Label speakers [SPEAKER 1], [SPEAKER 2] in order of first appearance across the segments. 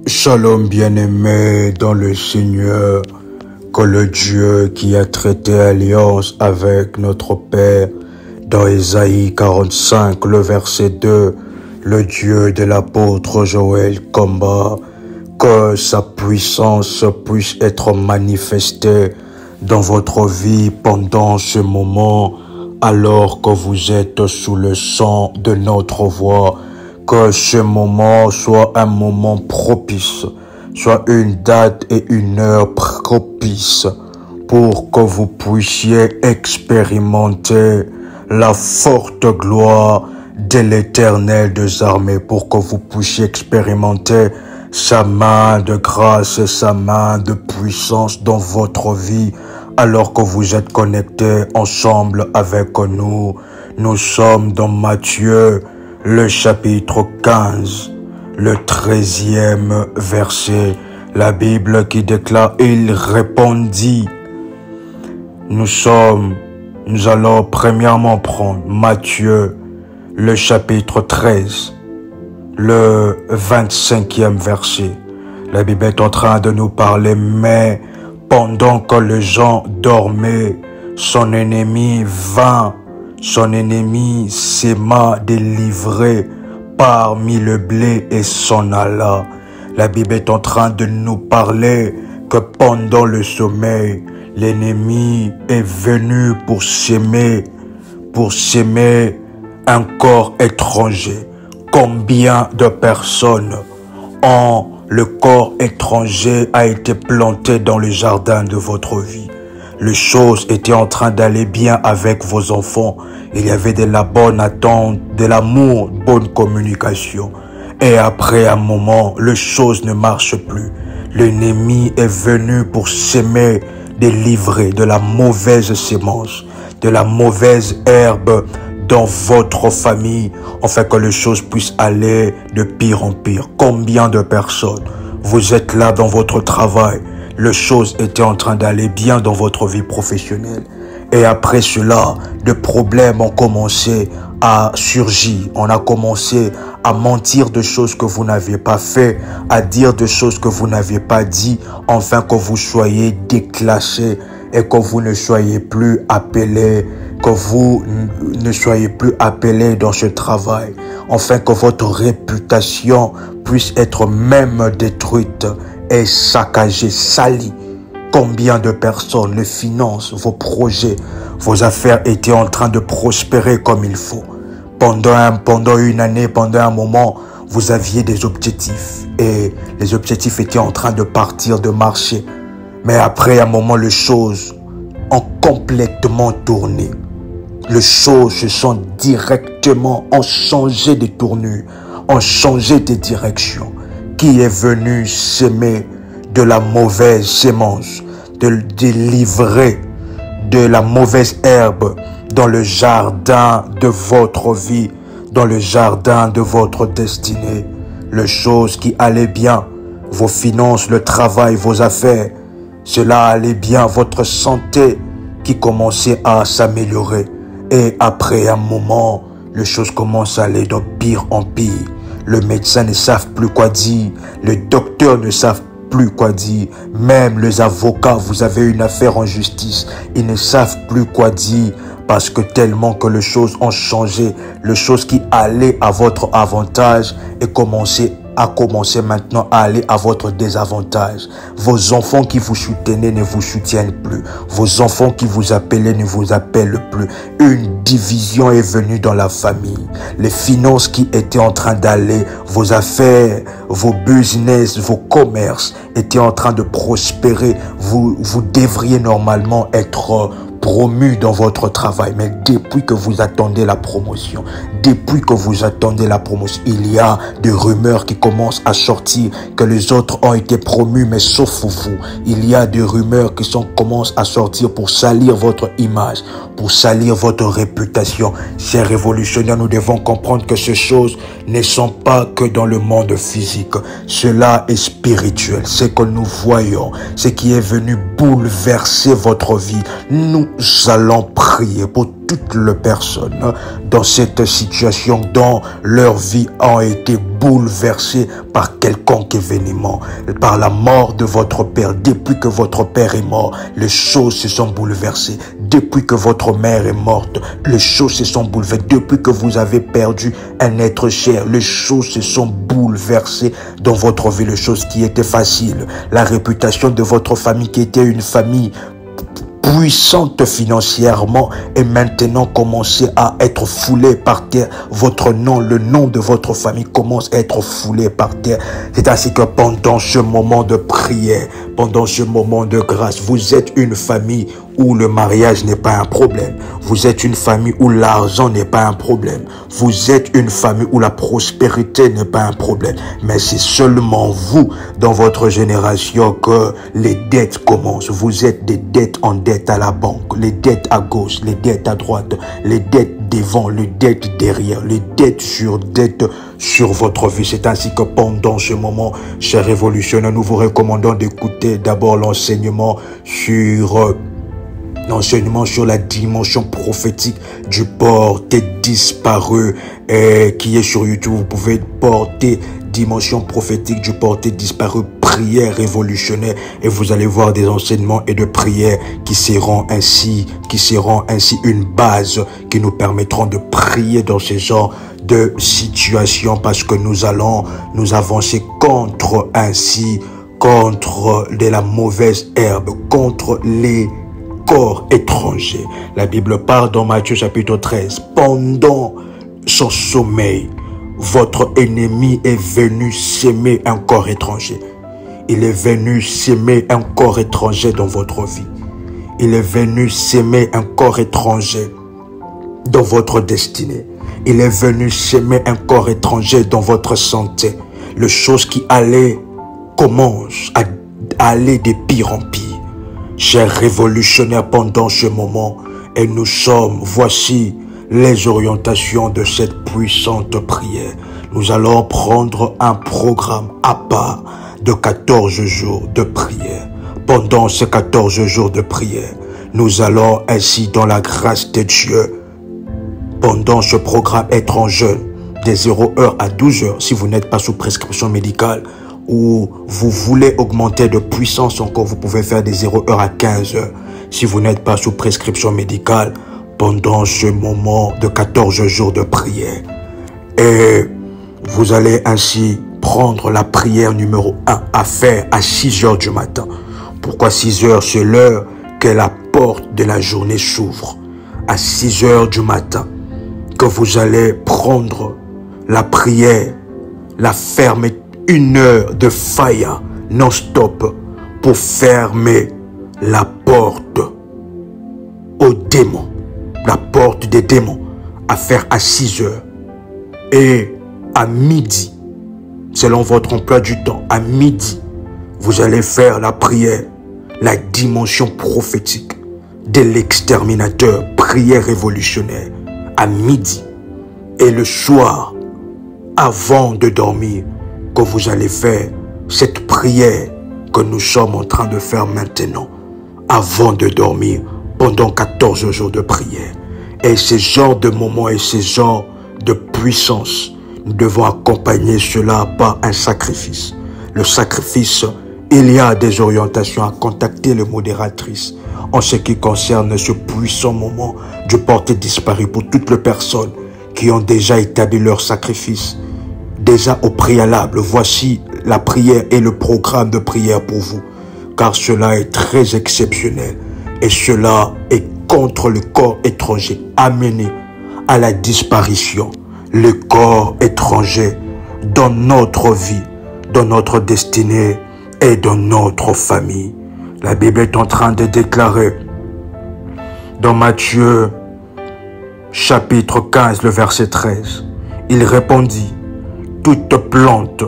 [SPEAKER 1] Shalom bien-aimé dans le Seigneur, que le Dieu qui a traité alliance avec notre Père dans Ésaïe 45, le verset 2, le Dieu de l'apôtre Joël Komba, que sa puissance puisse être manifestée dans votre vie pendant ce moment, alors que vous êtes sous le sang de notre voix. Que ce moment soit un moment propice, soit une date et une heure propice pour que vous puissiez expérimenter la forte gloire de l'Éternel des armées, pour que vous puissiez expérimenter sa main de grâce et sa main de puissance dans votre vie, alors que vous êtes connectés ensemble avec nous. Nous sommes dans Matthieu, le chapitre 15, le 13e verset, la Bible qui déclare, il répondit, nous allons premièrement prendre Matthieu, le chapitre 13, le 25e verset. La Bible est en train de nous parler, mais pendant que les gens dormaient, son ennemi vint. Son ennemi s'aima de livrer parmi le blé et s'en alla. La Bible est en train de nous parler que pendant le sommeil, l'ennemi est venu pour s'aimer un corps étranger. Combien de personnes ont le corps étranger a été planté dans le jardin de votre vie? Les choses étaient en train d'aller bien avec vos enfants. Il y avait de la bonne attente, de l'amour, bonne communication. Et après un moment, les choses ne marchent plus. L'ennemi est venu pour s'aimer, délivrer de la mauvaise sémence, de la mauvaise herbe dans votre famille, afin que les choses puissent aller de pire en pire. Combien de personnes vous êtes là dans votre travail? Les choses étaient en train d'aller bien dans votre vie professionnelle. Et après cela, des problèmes ont commencé à surgir. On a commencé à mentir de choses que vous n'aviez pas fait, à dire de choses que vous n'aviez pas dit, afin que vous soyez déclassés et que vous ne soyez plus appelés, dans ce travail, afin que votre réputation puisse être même détruite et saccagé, sali. Combien de personnes, les finances, vos projets, vos affaires étaient en train de prospérer comme il faut. Pendant une année, pendant un moment, vous aviez des objectifs et les objectifs étaient en train de partir, de marcher. Mais après un moment, les choses ont complètement tourné. Les choses se sont ont changé de tournure, ont changé de direction. Qui est venu s'aimer de la mauvaise sémence, de livrer de la mauvaise herbe dans le jardin de votre vie, dans le jardin de votre destinée. Les choses qui allaient bien, vos finances, le travail, vos affaires, cela allait bien, votre santé qui commençait à s'améliorer. Et après un moment, les choses commencent à aller de pire en pire. Les médecins ne savent plus quoi dire. Les docteurs ne savent plus quoi dire. Même les avocats, vous avez une affaire en justice, ils ne savent plus quoi dire parce que tellement que les choses ont changé. Les choses qui allaient à votre avantage a commencé maintenant à aller à votre désavantage. Vos enfants qui vous soutenaient ne vous soutiennent plus. Vos enfants qui vous appelaient ne vous appellent plus. Une division est venue dans la famille. Les finances qui étaient en train d'aller, vos affaires, vos business, vos commerces étaient en train de prospérer. Vous devriez normalement être promu dans votre travail, mais depuis que vous attendez la promotion, il y a des rumeurs qui commencent à sortir que les autres ont été promus, mais sauf vous. Il y a des rumeurs qui commencent à sortir pour salir votre image, pour salir votre réputation. Chers révolutionnaires, nous devons comprendre que ces choses ne sont pas que dans le monde physique. Cela est spirituel. Ce que nous voyons, ce qui est venu bouleverser votre vie. Nous allons prier pour toutes les personnes dans cette situation dont leur vie a été bouleversée par quelconque événement, par la mort de votre père. Depuis que votre père est mort, les choses se sont bouleversées. Depuis que votre mère est morte, les choses se sont bouleversées. Depuis que vous avez perdu un être cher, les choses se sont bouleversées dans votre vie. Les choses qui étaient faciles, la réputation de votre famille qui était une famille puissante financièrement et maintenant commencez à être foulé par terre. Votre nom, le nom de votre famille commence à être foulé par terre. C'est ainsi que pendant ce moment de prière, pendant ce moment de grâce, vous êtes une famille où le mariage n'est pas un problème. Vous êtes une famille où l'argent n'est pas un problème. Vous êtes une famille où la prospérité n'est pas un problème. Mais c'est seulement vous, dans votre génération, que les dettes commencent. Vous êtes des dettes en dette à la banque, les dettes à gauche, les dettes à droite, les dettes devant, les dettes derrière, les dettes sur votre vie. C'est ainsi que pendant ce moment, chers révolutionnaires, nous vous recommandons d'écouter d'abord l'enseignement sur la dimension prophétique du porté disparu qui est sur YouTube. Vous pouvez porter dimension prophétique du porté disparu, prière révolutionnaire, et vous allez voir des enseignements et de prières qui seront ainsi une base qui nous permettront de prier dans ce genre de situation, parce que nous allons nous avancer contre de la mauvaise herbe, contre les corps étrangers. La Bible parle dans Matthieu chapitre 13. Pendant son sommeil, votre ennemi est venu s'aimer un corps étranger. Il est venu s'aimer un corps étranger dans votre vie. Il est venu s'aimer un corps étranger dans votre destinée. Il est venu s'aimer un corps étranger dans votre santé. Les choses qui commencent à aller de pire en pire. Chers révolutionnaires, pendant ce moment, et nous sommes, voici les orientations de cette puissante prière. Nous allons prendre un programme à part de 14 jours de prière. Pendant ces 14 jours de prière, nous allons ainsi, dans la grâce de Dieu, pendant ce programme, être en jeûne de 0h à 12h, si vous n'êtes pas sous prescription médicale, ou vous voulez augmenter de puissance encore, vous pouvez faire des 0h à 15h. Si vous n'êtes pas sous prescription médicale, pendant ce moment de 14 jours de prière. Et vous allez ainsi prendre la prière numéro 1 à faire à 6h du matin. Pourquoi 6h? C'est l'heure que la porte de la journée s'ouvre. À 6h du matin, que vous allez prendre la prière, la fermer, 1 heure de fire non-stop pour fermer la porte aux démons, la porte des démons, à faire à 6 heures. Et à midi, selon votre emploi du temps, à midi, vous allez faire la prière, la dimension prophétique de l'exterminateur, prière révolutionnaire, à midi. Et le soir, avant de dormir, que vous allez faire cette prière que nous sommes en train de faire maintenant, avant de dormir, pendant 14 jours de prière. Et ce genre de moments et ce genre de puissance, nous devons accompagner cela par un sacrifice. Le sacrifice, il y a des orientations à contacter les modératrices en ce qui concerne ce puissant moment du porté disparu pour toutes les personnes qui ont déjà établi leur sacrifice. Déjà au préalable, voici la prière et le programme de prière pour vous, car cela est très exceptionnel et cela est contre le corps étranger amené à la disparition. Le corps étranger dans notre vie, dans notre destinée et dans notre famille. La Bible est en train de déclarer dans Matthieu chapitre 15, le verset 13. Il répondit: toute plante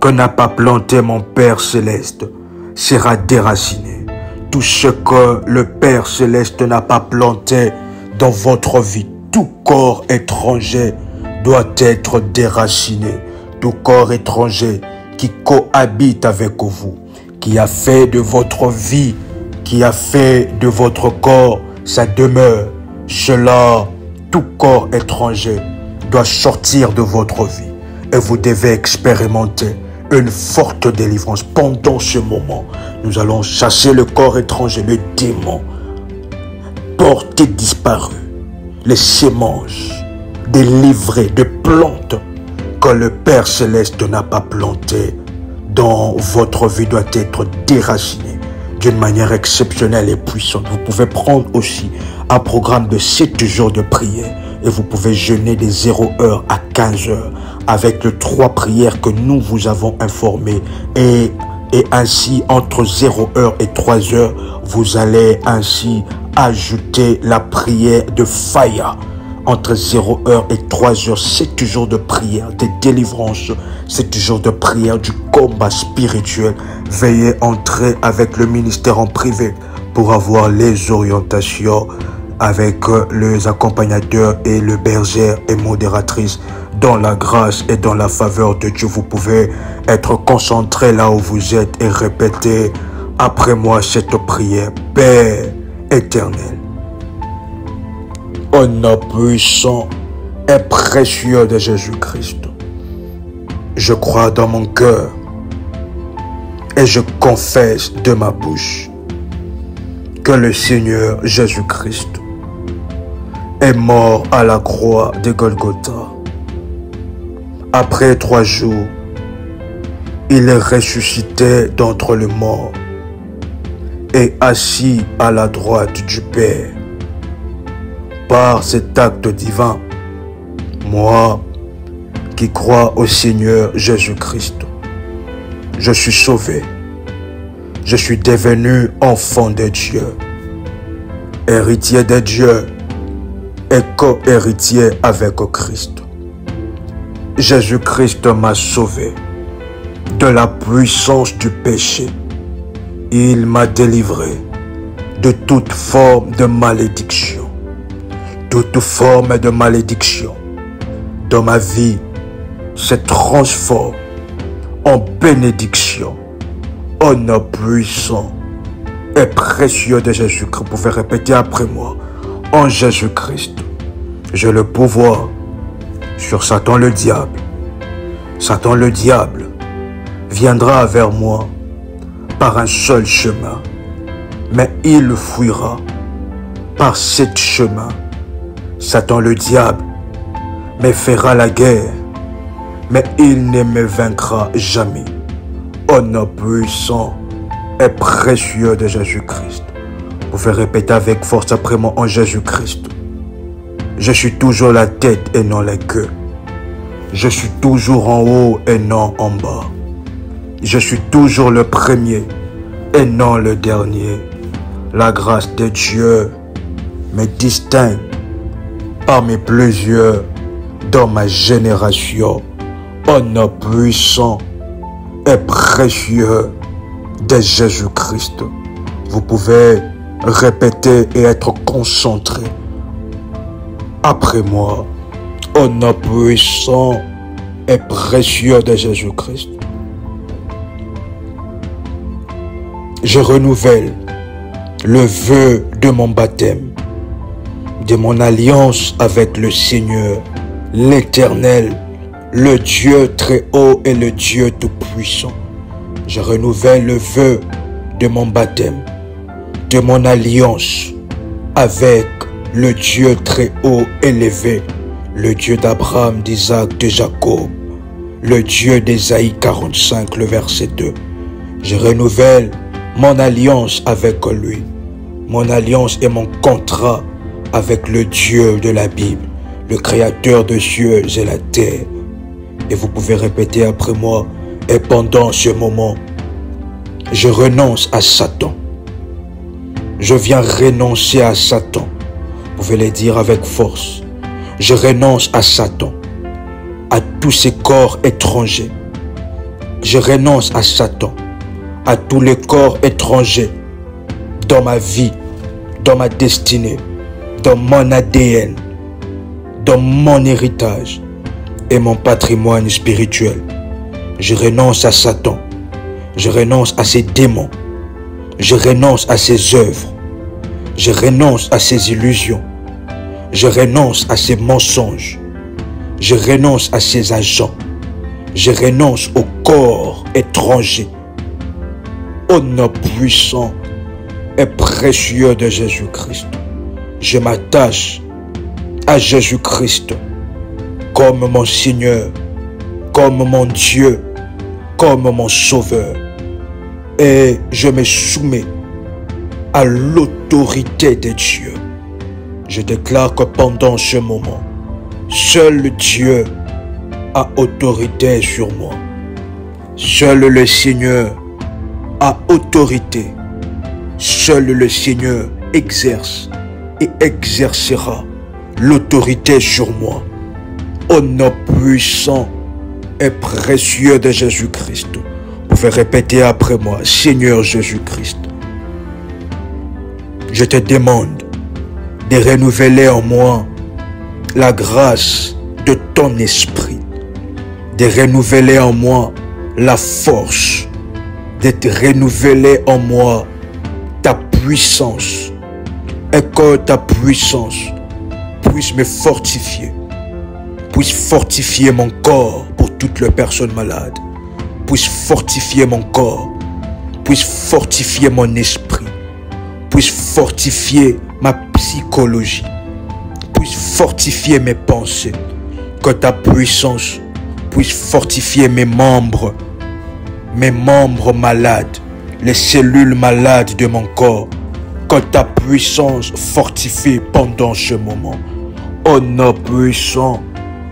[SPEAKER 1] que n'a pas planté mon Père Céleste sera déracinée. Tout ce que le Père Céleste n'a pas planté dans votre vie, tout corps étranger doit être déraciné. Tout corps étranger qui cohabite avec vous, qui a fait de votre vie, qui a fait de votre corps sa demeure. Cela, tout corps étranger doit sortir de votre vie et vous devez expérimenter une forte délivrance. Pendant ce moment, nous allons chasser le corps étranger, le démon, porté disparu, les semences, délivrées de plantes que le Père Céleste n'a pas plantées dans votre vie doit être déraciné d'une manière exceptionnelle et puissante. Vous pouvez prendre aussi un programme de 7 jours de prière et vous pouvez jeûner de 0h à 15h avec les 3 prières que nous vous avons informées et ainsi entre 0h et 3h vous allez ainsi ajouter la prière de Faya. Entre 0h et 3h, 7 jours de prière, de délivrance, 7 jours de prière du combat spirituel. Veuillez entrer avec le ministère en privé pour avoir les orientations avec les accompagnateurs et le berger et modératrice dans la grâce et dans la faveur de Dieu. Vous pouvez être concentré là où vous êtes et répéter après moi cette prière. Père éternel, au nom puissant et précieux de Jésus-Christ, je crois dans mon cœur et je confesse de ma bouche que le Seigneur Jésus-Christ est mort à la croix de Golgotha. Après 3 jours, il est ressuscité d'entre les morts et assis à la droite du Père. Par cet acte divin, moi qui crois au Seigneur Jésus-Christ, je suis sauvé. Je suis devenu enfant de Dieu, héritier de Dieu et co-héritier avec Christ. Jésus-Christ m'a sauvé de la puissance du péché. Il m'a délivré de toute forme de malédiction. Toute forme de malédiction dans ma vie se transforme en bénédiction. Au nom puissant et précieux de Jésus-Christ. Vous pouvez répéter après moi. En Jésus-Christ, j'ai le pouvoir sur Satan le diable. Satan le diable viendra vers moi par un seul chemin, mais il fuira par 7 chemins. Satan le diable me fera la guerre, mais il ne me vaincra jamais. Au nom puissant et précieux de Jésus-Christ. Vous pouvez répéter avec force après moi. En Jésus-Christ, je suis toujours la tête et non la queue. Je suis toujours en haut et non en bas. Je suis toujours le premier et non le dernier. La grâce de Dieu me distingue parmi plusieurs dans ma génération. Au nom puissant et précieux de Jésus-Christ. Vous pouvez répéter et être concentré après moi. Au nom puissant et précieux de Jésus-Christ. Je renouvelle le vœu de mon baptême, de mon alliance avec le Seigneur, l'Éternel, le Dieu très haut et le Dieu tout-puissant. Je renouvelle le vœu de mon baptême, de mon alliance avec le Dieu très haut élevé, le Dieu d'Abraham, d'Isaac, de Jacob, le Dieu d'Ésaïe 45, le verset 2. Je renouvelle mon alliance avec lui, mon alliance et mon contrat avec le Dieu de la Bible, le Créateur des cieux et la terre. Et vous pouvez répéter après moi, et pendant ce moment, je renonce à Satan. Je viens renoncer à Satan. Vous pouvez le dire avec force. Je renonce à Satan, à tous ces corps étrangers. Je renonce à Satan, à tous les corps étrangers dans ma vie, dans ma destinée, dans mon ADN, dans mon héritage et mon patrimoine spirituel. Je renonce à Satan. Je renonce à ses démons. Je renonce à ses œuvres. Je renonce à ces illusions. Je renonce à ces mensonges. Je renonce à ces agents. Je renonce au corps étranger. Au nom puissant et précieux de Jésus-Christ, je m'attache à Jésus-Christ comme mon Seigneur, comme mon Dieu, comme mon Sauveur. Et je me soumets à l'autorité de Dieu. Je déclare que pendant ce moment, seul Dieu a autorité sur moi. Seul le Seigneur a autorité. Seul le Seigneur exerce et exercera l'autorité sur moi. Au nom puissant et précieux de Jésus-Christ. Vous pouvez répéter après moi: Seigneur Jésus-Christ, je te demande de renouveler en moi la grâce de ton esprit, de renouveler en moi la force, de te renouveler en moi ta puissance, et que ta puissance puisse me fortifier, puisse fortifier mon corps pour toutes les personnes malades, puisse fortifier mon corps, puisse fortifier mon esprit, puisse fortifier ma psychologie, puisse fortifier mes pensées, que ta puissance puisse fortifier mes membres malades, les cellules malades de mon corps, que ta puissance fortifie pendant ce moment. Au nom puissant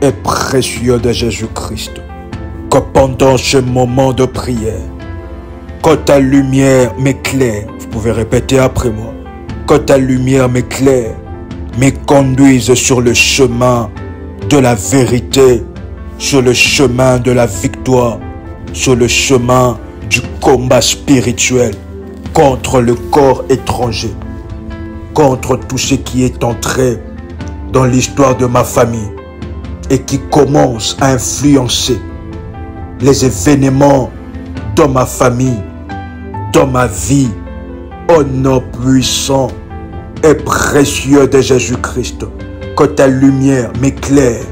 [SPEAKER 1] et précieux de Jésus-Christ, que pendant ce moment de prière, que ta lumière m'éclaire. Vous pouvez répéter après moi: que ta lumière m'éclaire, me conduise sur le chemin de la vérité, sur le chemin de la victoire, sur le chemin du combat spirituel contre le corps étranger, contre tout ce qui est entré dans l'histoire de ma famille et qui commence à influencer les événements dans ma famille, dans ma vie. Au nom puissant et précieux de Jésus-Christ, que ta lumière m'éclaire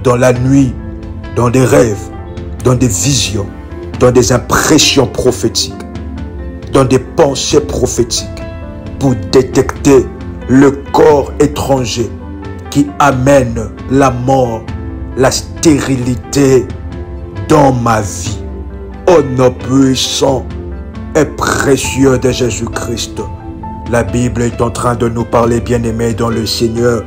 [SPEAKER 1] dans la nuit, dans des rêves, dans des visions, dans des impressions prophétiques, dans des pensées prophétiques, pour détecter le corps étranger qui amène la mort, la stérilité dans ma vie. Au nom puissant et précieux de Jésus-Christ. La Bible est en train de nous parler, bien-aimés dans le Seigneur.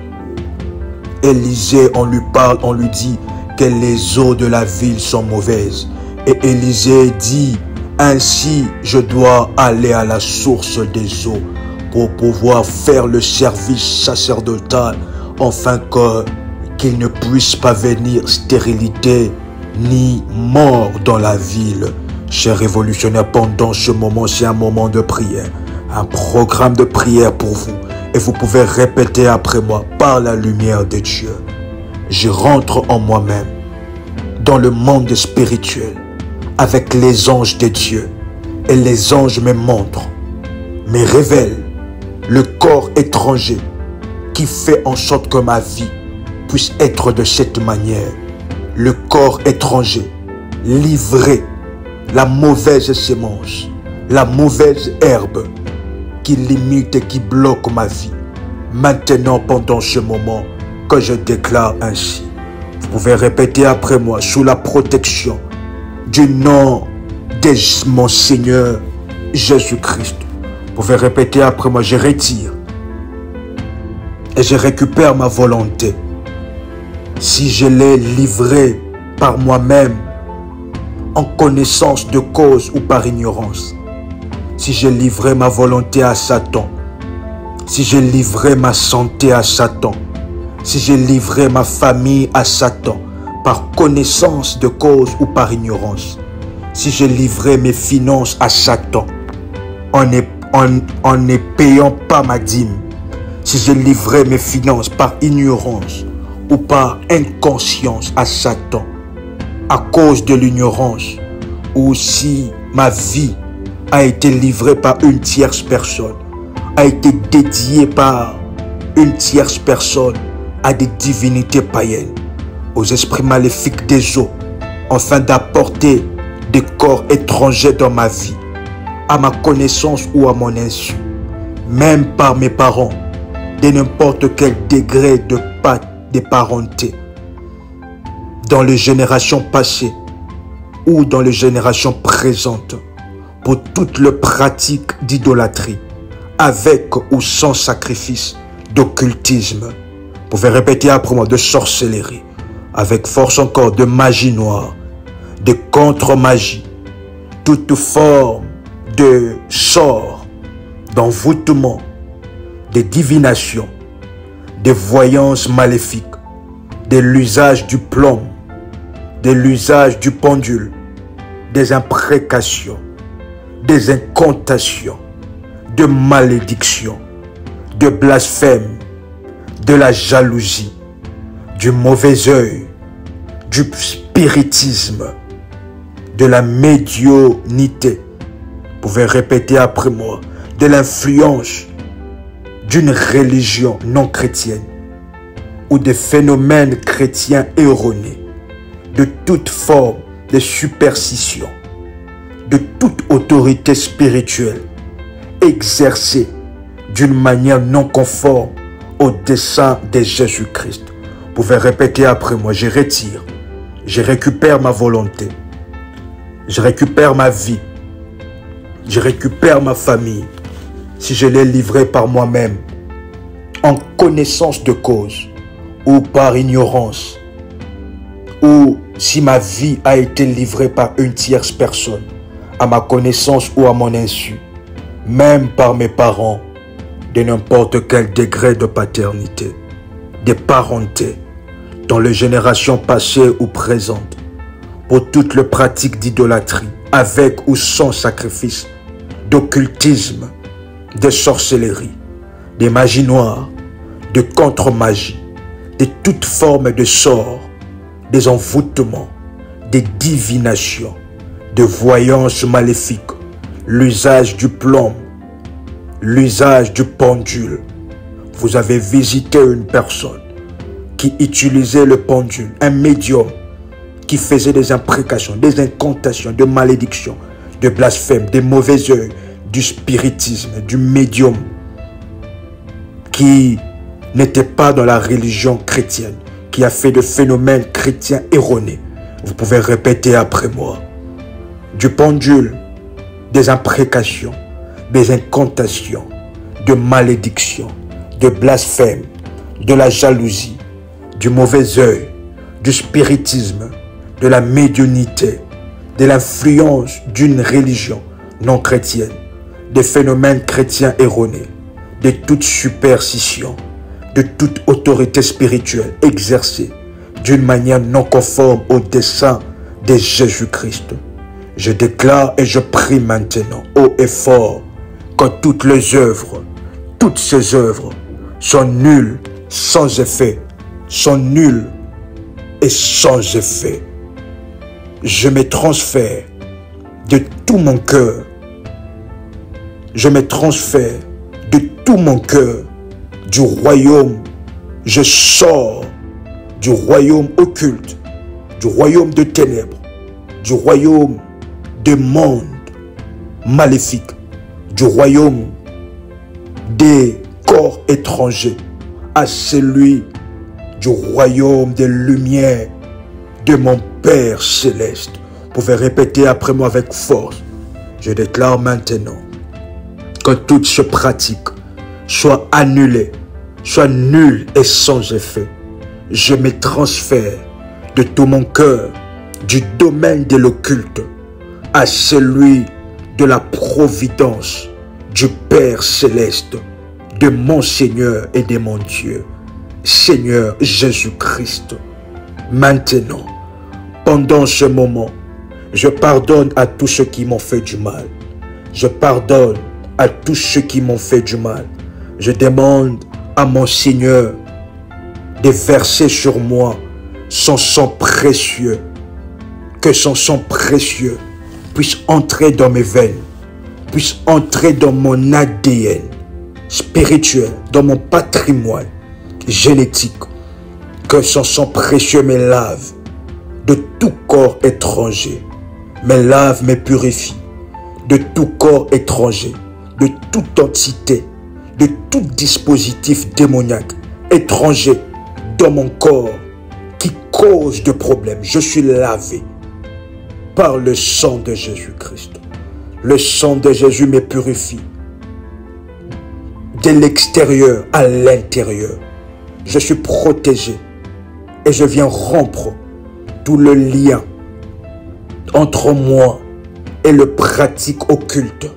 [SPEAKER 1] Élisée, on lui parle, on lui dit que les eaux de la ville sont mauvaises. Et Élisée dit: ainsi je dois aller à la source des eaux pour pouvoir faire le service sacerdotal, afin qu'il ne puisse pas venir stérilité ni mort dans la ville. Chers révolutionnaires, pendant ce moment, c'est un moment de prière, un programme de prière pour vous. Et vous pouvez répéter après moi: par la lumière de Dieu, je rentre en moi-même, dans le monde spirituel, avec les anges de Dieu. Et les anges me montrent, me révèlent le corps étranger qui fait en sorte que ma vie puisse être de cette manière. Le corps étranger, livré, la mauvaise sémence, la mauvaise herbe qui limite et qui bloque ma vie. Maintenant, pendant ce moment, que je déclare ainsi. Vous pouvez répéter après moi: sous la protection du nom de mon Seigneur Jésus-Christ. Vous pouvez répéter après moi: je retire et je récupère ma volonté. Si je l'ai livré par moi-même, en connaissance de cause ou par ignorance, si j'ai livré ma volonté à Satan, si j'ai livré ma santé à Satan, si j'ai livré ma famille à Satan, par connaissance de cause ou par ignorance, si j'ai livré mes finances à Satan, en ne payant pas ma dîme, si j'ai livré mes finances par ignorance ou par inconscience à Satan, à cause de l'ignorance, ou si ma vie a été livrée par une tierce personne, a été dédié par une tierce personne à des divinités païennes, aux esprits maléfiques des eaux, afin d'apporter des corps étrangers dans ma vie, à ma connaissance ou à mon insu, même par mes parents, de n'importe quel degré de parenté, dans les générations passées ou dans les générations présentes, pour toute le pratique d'idolâtrie, avec ou sans sacrifice, d'occultisme. Vous pouvez répéter après moi, de sorcellerie, avec force encore, de magie noire, de contre-magie, toute forme de sort, d'envoûtement, de divination, de voyance maléfique, de l'usage du plomb, de l'usage du pendule, des imprécations, des incantations, de malédictions, de blasphème, de la jalousie, du mauvais œil, du spiritisme, de la médiumnité. Vous pouvez répéter après moi, de l'influence d'une religion non chrétienne ou des phénomènes chrétiens erronés, de toute forme de superstition, de toute autorité spirituelle exercée d'une manière non conforme au dessein de Jésus-Christ. Vous pouvez répéter après moi, je retire, je récupère ma volonté, je récupère ma vie, je récupère ma famille, si je l'ai livrée par moi-même, en connaissance de cause, ou par ignorance, ou si ma vie a été livrée par une tierce personne, à ma connaissance ou à mon insu, même par mes parents, de n'importe quel degré de paternité, de parenté, dans les générations passées ou présentes, pour toute le pratique d'idolâtrie, avec ou sans sacrifice, d'occultisme, de sorcellerie, de magie noire, de contre-magie, de toute forme de sort, des envoûtements, des divinations, de voyance maléfique, l'usage du plomb, l'usage du pendule. Vous avez visité une personne qui utilisait le pendule, un médium qui faisait des imprécations, des incantations, de malédictions, de blasphème, des mauvais œils, du spiritisme, du médium, qui n'était pas dans la religion chrétienne, qui a fait de phénomènes chrétiens erronés. Vous pouvez répéter après moi. Du pendule, des imprécations, des incantations, de malédictions, de blasphème, de la jalousie, du mauvais œil, du spiritisme, de la médiumnité, de l'influence d'une religion non chrétienne, des phénomènes chrétiens erronés, de toute superstition, de toute autorité spirituelle exercée d'une manière non conforme au dessein de Jésus-Christ. Je déclare et je prie maintenant, haut et fort, que toutes ces œuvres sont nulles, sans effet, sont nulles et sans effet. Je me transfère de tout mon cœur. Je me transfère de tout mon cœur du royaume. Je sors du royaume occulte, du royaume de ténèbres, du royaume des mondes maléfiques, du royaume des corps étrangers, à celui du royaume des lumières de mon Père céleste. Vous pouvez répéter après moi avec force. Je déclare maintenant que toute ce pratique soit annulée, soit nulle et sans effet. Je me transfère de tout mon cœur du domaine de l'occulte à celui de la providence du Père céleste, de mon Seigneur et de mon Dieu, Seigneur Jésus-Christ. Maintenant, pendant ce moment, je pardonne à tous ceux qui m'ont fait du mal. Je pardonne à tous ceux qui m'ont fait du mal. Je demande à mon Seigneur de verser sur moi son sang précieux. Que son sang précieux puisse entrer dans mes veines, puisse entrer dans mon ADN spirituel, dans mon patrimoine génétique. Que son sang précieux me lave de tout corps étranger, me lave, me purifie de tout corps étranger, de toute entité, de tout dispositif démoniaque étranger dans mon corps qui cause de problèmes. Je suis lavé par le sang de Jésus-Christ. Le sang de Jésus me purifie de l'extérieur à l'intérieur. Je suis protégé et je viens rompre tout le lien entre moi et le pratique occulte,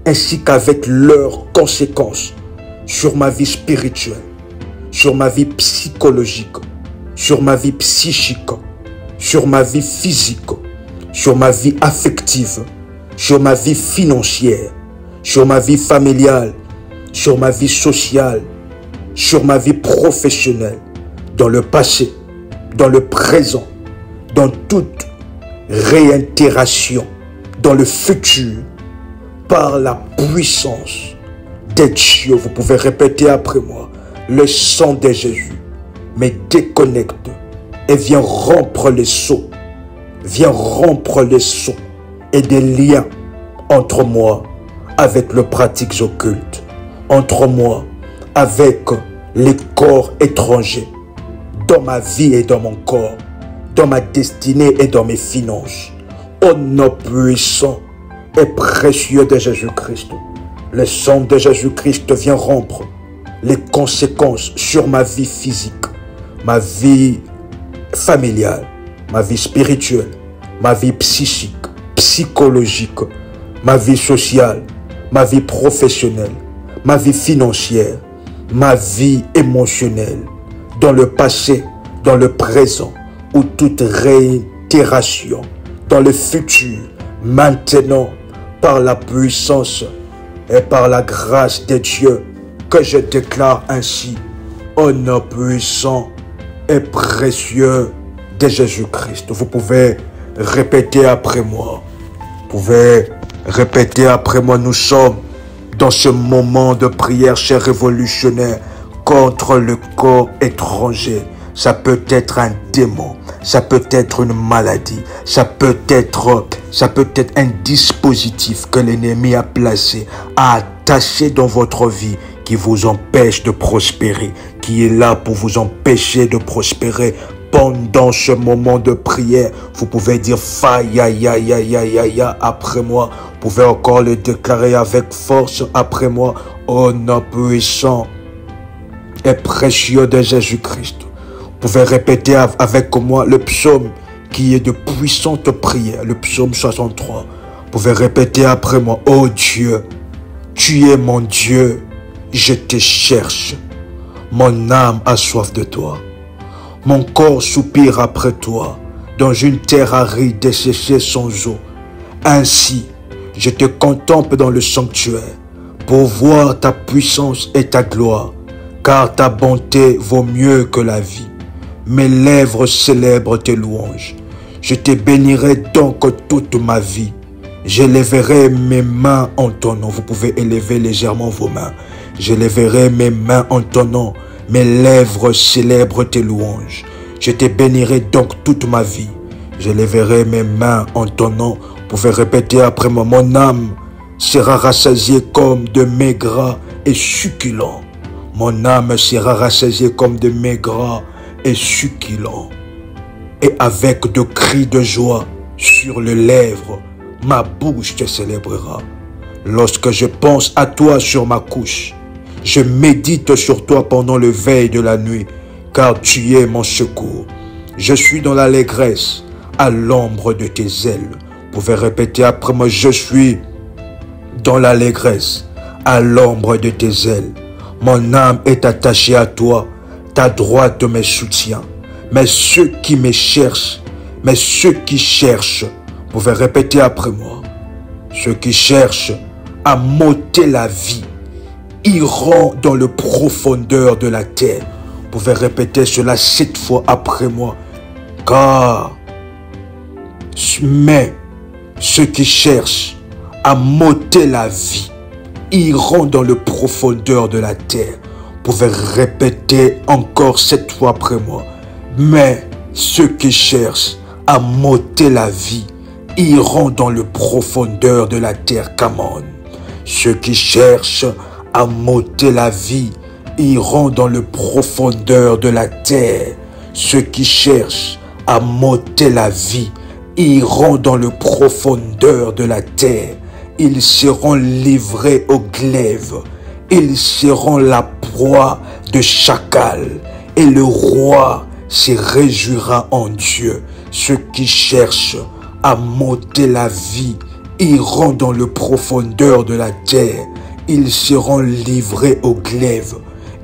[SPEAKER 1] ainsi qu'avec leurs conséquences sur ma vie spirituelle, sur ma vie psychologique, sur ma vie psychique, sur ma vie physique, sur ma vie affective, sur ma vie financière, sur ma vie familiale, sur ma vie sociale, sur ma vie professionnelle, dans le passé, dans le présent, dans toute réitération, dans le futur, par la puissance des dieux. Vous pouvez répéter après moi. Le sang de Jésus me déconnecte et vient rompre les sceaux. Vient rompre les sceaux et des liens entre moi avec le pratique occulte, entre moi avec les corps étrangers, dans ma vie et dans mon corps, dans ma destinée et dans mes finances. Au nom puissant et précieux de Jésus-Christ, le sang de Jésus-Christ vient rompre les conséquences sur ma vie physique, ma vie familiale, ma vie spirituelle, ma vie psychique, psychologique, ma vie sociale, ma vie professionnelle, ma vie financière, ma vie émotionnelle, dans le passé, dans le présent, ou toute réitération, dans le futur, maintenant, par la puissance et par la grâce de Dieu, que je déclare ainsi, au nom puissant et précieux de Jésus-Christ. Vous pouvez répéter après moi. Vous pouvez répéter après moi. Nous sommes dans ce moment de prière, chers révolutionnaires, contre le corps étranger. Ça peut être un démon, ça peut être une maladie, ça peut être un dispositif que l'ennemi a placé, a attaché dans votre vie, qui vous empêche de prospérer, qui est là pour vous empêcher de prospérer. Pendant ce moment de prière, vous pouvez dire Faya ya ya ya ya ya après moi. Vous pouvez encore le déclarer avec force après moi. Au nom puissant et précieux de Jésus-Christ. Vous pouvez répéter avec moi le psaume qui est de puissante prière, le psaume 63. Vous pouvez répéter après moi. Oh Dieu, tu es mon Dieu, je te cherche. Mon âme a soif de toi. Mon corps soupire après toi, dans une terre aride desséchée sans eau. Ainsi, je te contemple dans le sanctuaire, pour voir ta puissance et ta gloire, car ta bonté vaut mieux que la vie. Mes lèvres célèbrent tes louanges. Je te bénirai donc toute ma vie. J'élèverai mes mains en ton nom. Vous pouvez élever légèrement vos mains. J'élèverai mes mains en ton nom. Mes lèvres célèbrent tes louanges. Je te bénirai donc toute ma vie. J'élèverai mes mains en ton nom. Vous pouvez répéter après moi. Mon âme sera rassasiée comme de mets gras et succulents. Mon âme sera rassasiée comme de mets gras et succulents. Et avec de cris de joie sur les lèvres, ma bouche te célébrera. Lorsque je pense à toi sur ma couche, je médite sur toi pendant le veille de la nuit, car tu es mon secours. Je suis dans l'allégresse à l'ombre de tes ailes. Vous pouvez répéter après moi, je suis dans l'allégresse à l'ombre de tes ailes. Mon âme est attachée à toi, ta droite me soutient. Mais ceux qui me cherchent, vous pouvez répéter après moi, ceux qui cherchent à m'ôter la vie, iront dans le profondeur de la terre. Vous pouvez répéter cela 7 fois après moi. Mais ceux qui cherchent à m'ôter la vie iront dans le profondeur de la terre. Vous pouvez répéter encore 7 fois après moi. Mais ceux qui cherchent à m'ôter la vie iront dans le profondeur de la terre. Come on. Ceux qui cherchent à m'ôter la vie iront dans le profondeur de la terre. Ceux qui cherchent à m'ôter la vie iront dans le profondeur de la terre. Ils seront livrés au glaive. Ils seront la proie de chacal. Et le roi se réjouira en Dieu. Ceux qui cherchent à m'ôter la vie iront dans le profondeur de la terre. Ils seront livrés au glaive.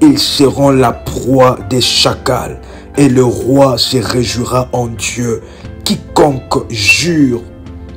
[SPEAKER 1] Ils seront la proie des chacals. Et le roi se réjouira en Dieu. Quiconque jure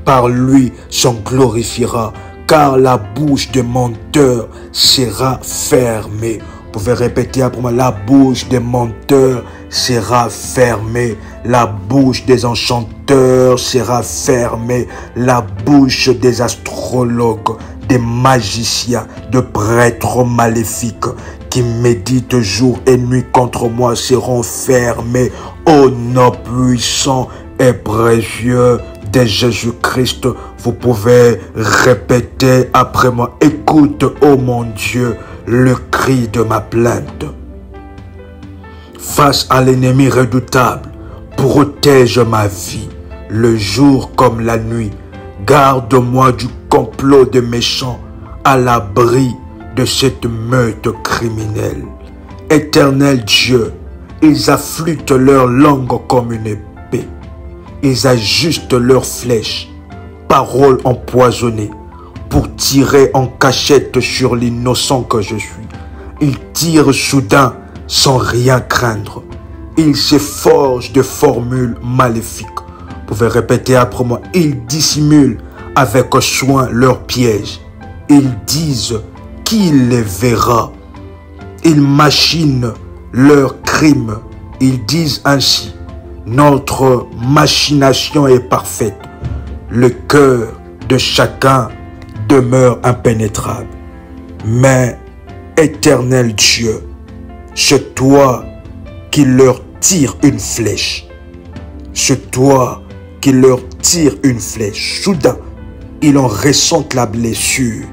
[SPEAKER 1] par lui s'en glorifiera, car la bouche des menteurs sera fermée. Vous pouvez répéter après moi, la bouche des menteurs sera fermée. La bouche des enchanteurs sera fermée. La bouche des astrologues, des magiciens, de prêtres maléfiques qui méditent jour et nuit contre moi seront fermés. Ô nom puissant et précieux de Jésus-Christ, vous pouvez répéter après moi. Écoute, ô mon Dieu, le cri de ma plainte. Face à l'ennemi redoutable, protège ma vie, le jour comme la nuit. Garde-moi du complot des méchants, à l'abri de cette meute criminelle. Éternel Dieu, ils affûtent leur langue comme une épée. Ils ajustent leurs flèches, paroles empoisonnées, pour tirer en cachette sur l'innocent que je suis. Ils tirent soudain sans rien craindre. Ils se forgent de formules maléfiques. Vous pouvez répéter après moi. Ils dissimulent avec soin leurs pièges. Ils disent qui les verra. Ils machinent leurs crimes. Ils disent ainsi, notre machination est parfaite. Le cœur de chacun demeure impénétrable. Mais, éternel Dieu, c'est toi qui leur tire une flèche. C'est toi qui leur tire une flèche. Soudain, ils en ressentent la blessure.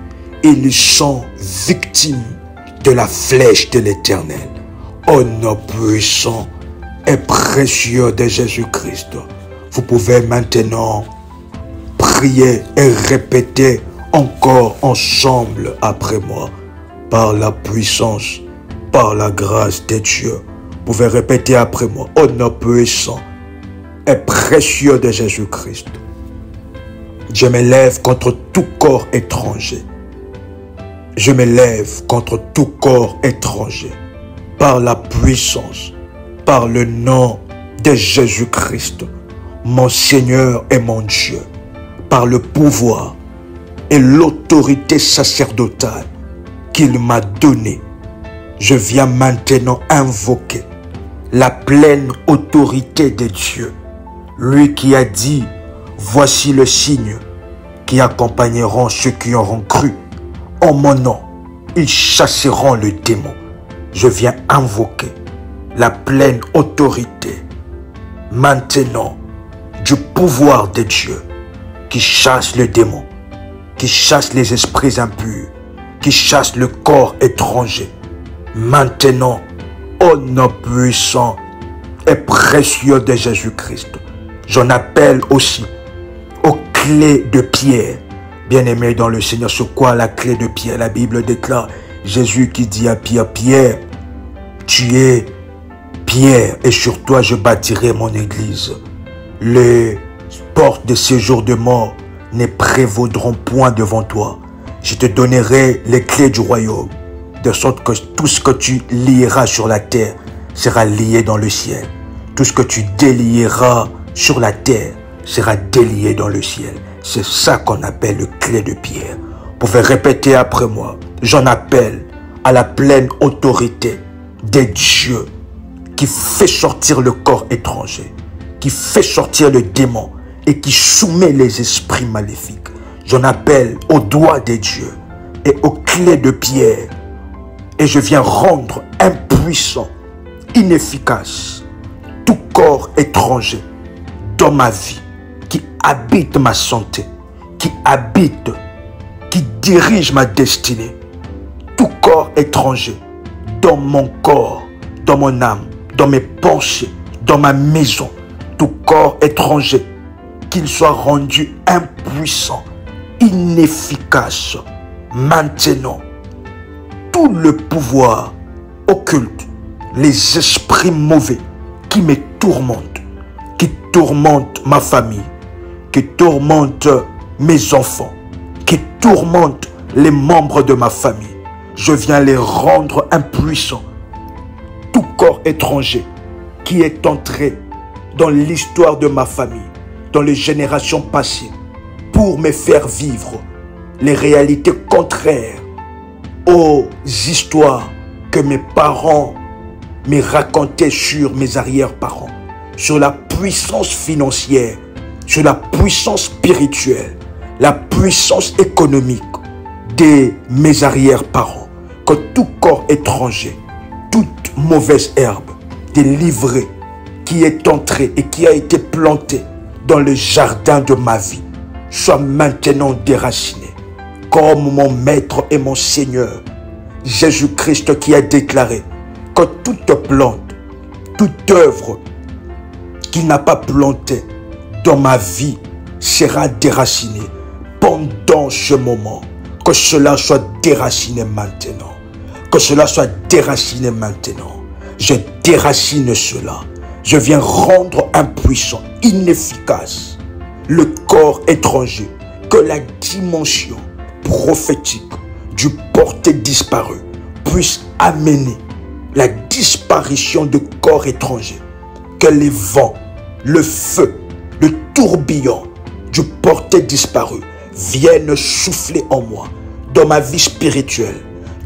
[SPEAKER 1] Ils sont victimes de la flèche de l'Éternel. Ô nom puissant et précieux de Jésus-Christ, vous pouvez maintenant prier et répéter encore ensemble après moi, par la puissance, par la grâce de Dieu. Vous pouvez répéter après moi, ô nom puissant et précieux de Jésus-Christ. Je m'élève contre tout corps étranger. Je m'élève contre tout corps étranger par la puissance, par le nom de Jésus-Christ, mon Seigneur et mon Dieu, par le pouvoir et l'autorité sacerdotale qu'il m'a donnée. Je viens maintenant invoquer la pleine autorité de Dieu, lui qui a dit, voici le signe qui accompagneront ceux qui auront cru. En mon nom, ils chasseront le démon. Je viens invoquer la pleine autorité maintenant du pouvoir de Dieu qui chasse le démon, qui chasse les esprits impurs, qui chasse le corps étranger. Maintenant, au nom puissant et précieux de Jésus-Christ, j'en appelle aussi aux clés de pierre. Bien-aimé dans le Seigneur, c'est quoi la clé de pierre? La Bible déclare, Jésus qui dit à Pierre, Pierre, tu es Pierre et sur toi je bâtirai mon église. Les portes de séjour de mort ne prévaudront point devant toi. Je te donnerai les clés du royaume, de sorte que tout ce que tu lieras sur la terre sera lié dans le ciel. Tout ce que tu délieras sur la terre sera délié dans le ciel. C'est ça qu'on appelle le clé de pierre. Vous pouvez répéter après moi. J'en appelle à la pleine autorité des dieux qui fait sortir le corps étranger, qui fait sortir le démon et qui soumet les esprits maléfiques. J'en appelle au doigt des dieux et aux clés de pierre. Et je viens rendre impuissant, inefficace, tout corps étranger dans ma vie, qui habite ma santé, qui dirige ma destinée. Tout corps étranger dans mon corps, dans mon âme, dans mes pensées, dans ma maison. Tout corps étranger, qu'il soit rendu impuissant, inefficace. Maintenant, tout le pouvoir occulte, les esprits mauvais qui me tourmentent, qui tourmentent ma famille, qui tourmentent mes enfants, qui tourmentent les membres de ma famille, je viens les rendre impuissants. Tout corps étranger qui est entré dans l'histoire de ma famille, dans les générations passées, pour me faire vivre les réalités contraires aux histoires que mes parents me racontaient sur mes arrière-parents, sur la puissance financière, sur la puissance spirituelle, la puissance économique de mes arrière-parents. Que tout corps étranger, toute mauvaise herbe délivrée qui est entrée et qui a été plantée dans le jardin de ma vie soit maintenant déracinée, comme mon Maître et mon Seigneur Jésus-Christ qui a déclaré que toute plante, toute œuvre qu'il n'a pas plantée dans ma vie sera déracinée pendant ce moment. Que cela soit déraciné maintenant. Que cela soit déraciné maintenant. Je déracine cela. Je viens rendre impuissant, inefficace le corps étranger. Que la dimension prophétique du porté disparu puisse amener la disparition de corps étrangers. Que les vents, le feu, le tourbillon du porté disparu viennent souffler en moi, dans ma vie spirituelle,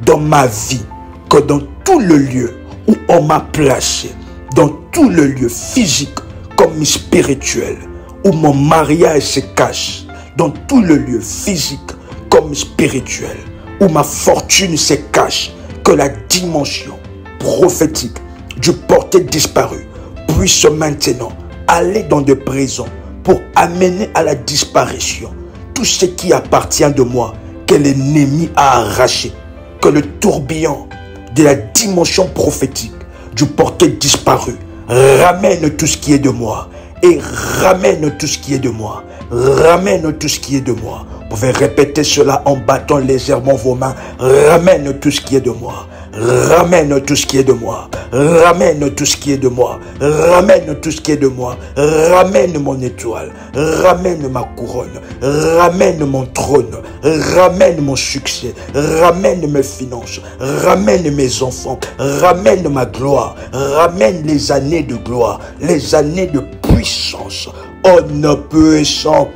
[SPEAKER 1] dans ma vie, que dans tout le lieu où on m'a placé, dans tout le lieu physique comme spirituel, où mon mariage se cache, dans tout le lieu physique comme spirituel, où ma fortune se cache, que la dimension prophétique du porté disparu puisse maintenant aller dans des prisons pour amener à la disparition tout ce qui appartient de moi, que l'ennemi a arraché, que le tourbillon de la dimension prophétique du porté disparu ramène tout ce qui est de moi et ramène tout ce qui est de moi, ramène tout ce qui est de moi. Vous pouvez répéter cela en battant légèrement vos mains. Ramène tout ce qui est de moi. Ramène tout ce qui est de moi. Ramène tout ce qui est de moi. Ramène tout ce qui est de moi. Ramène mon étoile. Ramène ma couronne. Ramène mon trône. Ramène mon succès. Ramène mes finances. Ramène mes enfants. Ramène ma gloire. Ramène les années de gloire. Les années de puissance. Oh, puissant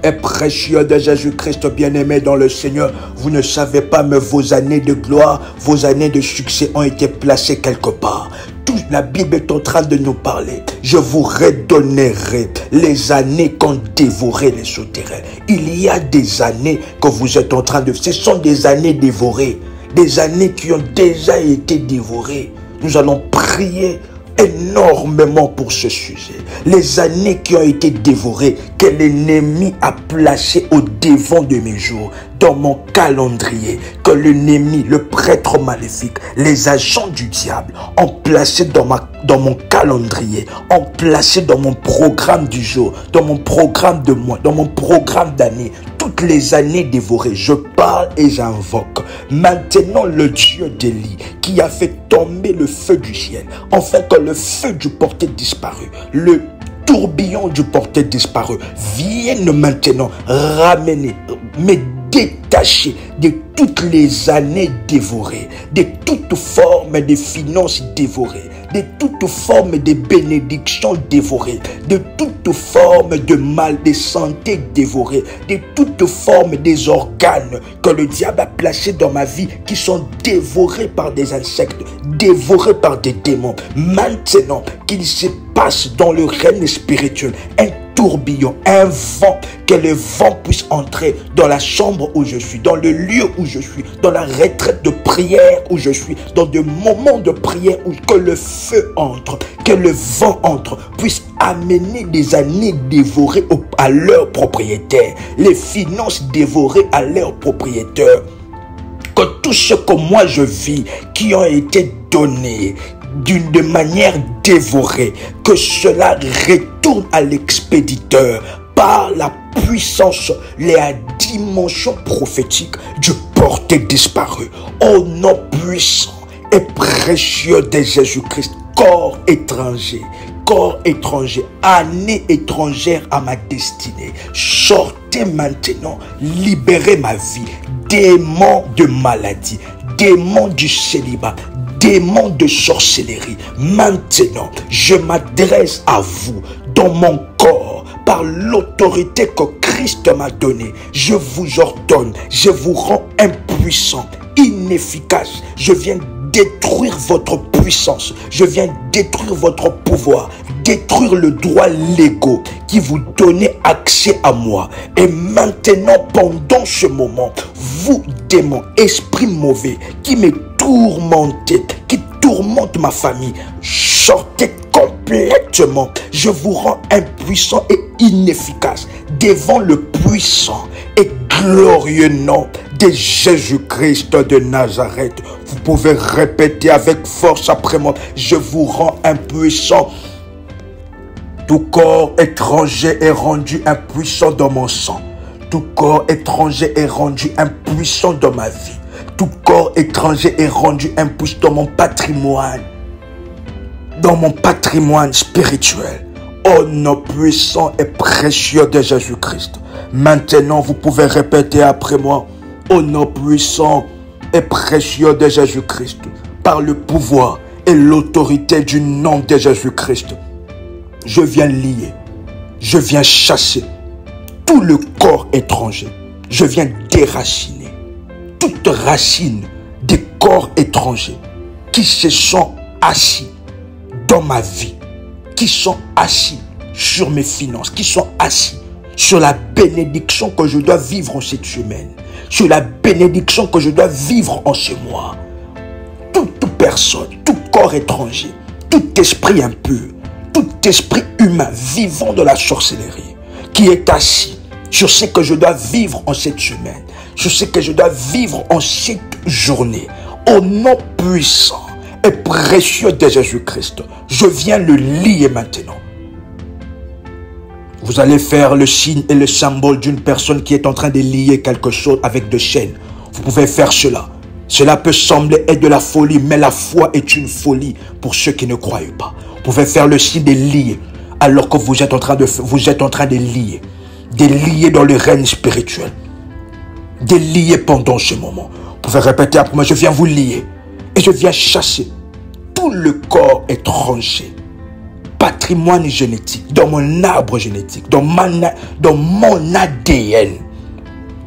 [SPEAKER 1] et précieux de Jésus-Christ bien-aimé dans le Seigneur, vous ne savez pas, mais vos années de gloire, vos années de succès ont été placées quelque part. Toute la Bible est en train de nous parler. Je vous redonnerai les années qu'ont dévoré les souterrains. Il y a des années que vous êtes en train de... Ce sont des années dévorées, des années qui ont déjà été dévorées. Nous allons prier énormément pour ce sujet. Les années qui ont été dévorées, que l'ennemi a placées au devant de mes jours, dans mon calendrier, que l'ennemi, le prêtre maléfique, les agents du diable ont placé dans mon calendrier, ont placé dans mon programme du jour, dans mon programme de mois, dans mon programme d'année, toutes les années dévorées. Je parle et j'invoque maintenant le Dieu d'Élie qui a fait tomber le feu du ciel, afin que le feu du porté disparu, le tourbillon du porté disparu vienne maintenant ramener, me détacher de toutes les années dévorées, de toute forme de finances dévorées, de toute forme de bénédictions dévorées, de toute forme de mal de santé dévorée, de toute forme des organes que le diable a placés dans ma vie qui sont dévorés par des insectes, dévorés par des démons. Maintenant qu'il se passe dans le règne spirituel un tourbillon, un vent, que le vent puisse entrer dans la chambre où je suis, dans le lieu où je suis, dans la retraite de prière où je suis, dans des moments de prière où que le feu entre, que le vent entre, puisse amener des années dévorées à leurs propriétaires, les finances dévorées à leurs propriétaires. Que tout ce que moi je vis, qui ont été donnés d'une manière dévorée, que cela retourne à l'expéditeur par la puissance, la dimension prophétique du porté disparu. Au nom puissant et précieux de Jésus-Christ, corps étranger, année étrangère à ma destinée, sortez maintenant, libérez ma vie, démons de maladie, démons du célibat, démons de sorcellerie. Maintenant, je m'adresse à vous dans mon corps, par l'autorité que Christ m'a donnée. Je vous ordonne, je vous rends impuissant, inefficace. Je viens détruire votre puissance. Je viens détruire votre pouvoir, détruire le droit légaux qui vous donnait accès à moi. Et maintenant, pendant ce moment, vous, démons, esprits mauvais, qui me tourmentez, qui tourmentent ma famille, sortez complètement. Je vous rends impuissant et inefficace devant le puissant et glorieux nom de Jésus-Christ de Nazareth. Vous pouvez répéter avec force après moi. Je vous rends impuissant. Tout corps étranger est rendu impuissant dans mon sang. Tout corps étranger est rendu impuissant dans ma vie. Tout corps étranger est rendu impuissant dans mon patrimoine. Dans mon patrimoine spirituel. Au nom puissant et précieux de Jésus-Christ. Maintenant, vous pouvez répéter après moi. Au nom puissant et précieux de Jésus-Christ. Par le pouvoir et l'autorité du nom de Jésus-Christ. Je viens lier. Je viens chasser tout le corps étranger. Je viens déraciner toute racine des corps étrangers qui se sont assis dans ma vie, qui sont assis sur mes finances, qui sont assis sur la bénédiction que je dois vivre en cette semaine, sur la bénédiction que je dois vivre en ce mois. Toute personne, tout corps étranger, tout esprit impur, tout esprit humain vivant de la sorcellerie, qui est assis sur ce que je dois vivre en cette semaine, sur ce que je dois vivre en cette journée, au nom puissant et précieux de Jésus-Christ, je viens le lier maintenant. Vous allez faire le signe et le symbole d'une personne qui est en train de lier quelque chose avec des chaînes. Vous pouvez faire cela. Cela peut sembler être de la folie, mais la foi est une folie pour ceux qui ne croient pas. Vous pouvez faire le signe de lier alors que vous êtes en train de lier dans le règne spirituel. De lier pendant ce moment. Vous pouvez répéter après moi, je viens vous lier et je viens chasser tout le corps étranger, patrimoine génétique, dans mon arbre génétique, dans mon ADN,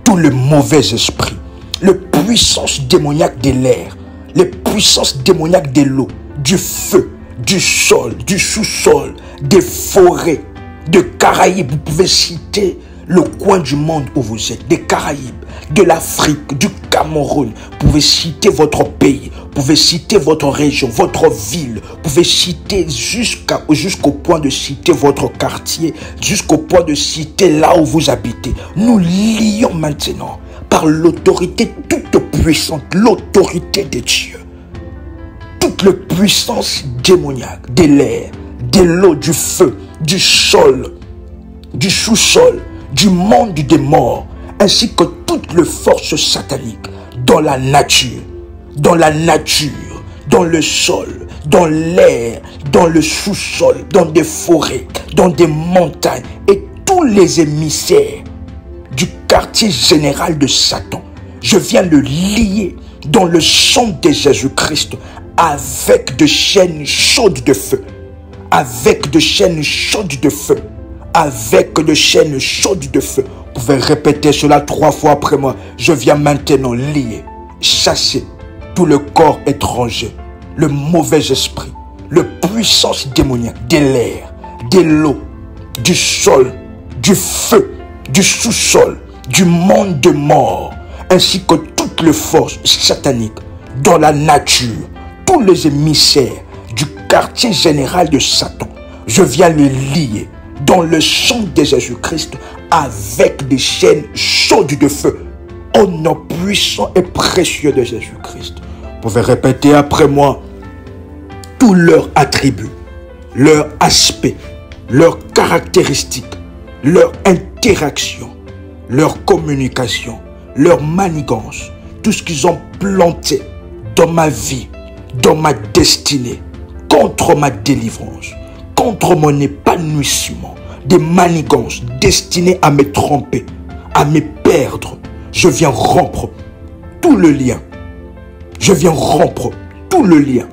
[SPEAKER 1] tout le mauvais esprit, les puissances démoniaques de l'air, les puissances démoniaques de l'eau, du feu, du sol, du sous-sol, des forêts, de Caraïbes. Vous pouvez citer le coin du monde où vous êtes, des Caraïbes, de l'Afrique, du Cameroun. Vous pouvez citer votre pays, vous pouvez citer votre région, votre ville. Vous pouvez citer jusqu'au point de citer votre quartier, jusqu'au point de citer là où vous habitez. Nous lions maintenant par l'autorité toute puissante, l'autorité de Dieu. Toute la puissance démoniaque de l'air, de l'eau, du feu, du sol, du sous-sol, du monde des morts, ainsi que toutes les forces sataniques dans la nature, dans le sol, dans l'air, dans le sous-sol, dans des forêts, dans des montagnes et tous les émissaires du quartier général de Satan. Je viens le lier dans le sang de Jésus-Christ avec de chaînes chaudes de feu, avec de chaînes chaudes de feu, avec de chaînes chaudes de feu. Vous pouvez répéter cela 3 fois après moi. Je viens maintenant lier, chasser tout le corps étranger, le mauvais esprit, le puissance démoniaque de l'air, de l'eau, du sol, du feu, du sous-sol, du monde de mort, ainsi que toutes les forces sataniques dans la nature, tous les émissaires du quartier général de Satan. Je viens les lier dans le sang de Jésus-Christ avec des chaînes chaudes de feu. Au nom puissant et précieux de Jésus-Christ. Vous pouvez répéter après moi tous leurs attributs, leurs aspects, leurs caractéristiques, leur interaction, leur communication, leur manigance, tout ce qu'ils ont planté dans ma vie, dans ma destinée, contre ma délivrance, contre mon épanouissement, des manigances destinées à me tromper, à me perdre. Je viens rompre tout le lien. Je viens rompre tout le lien.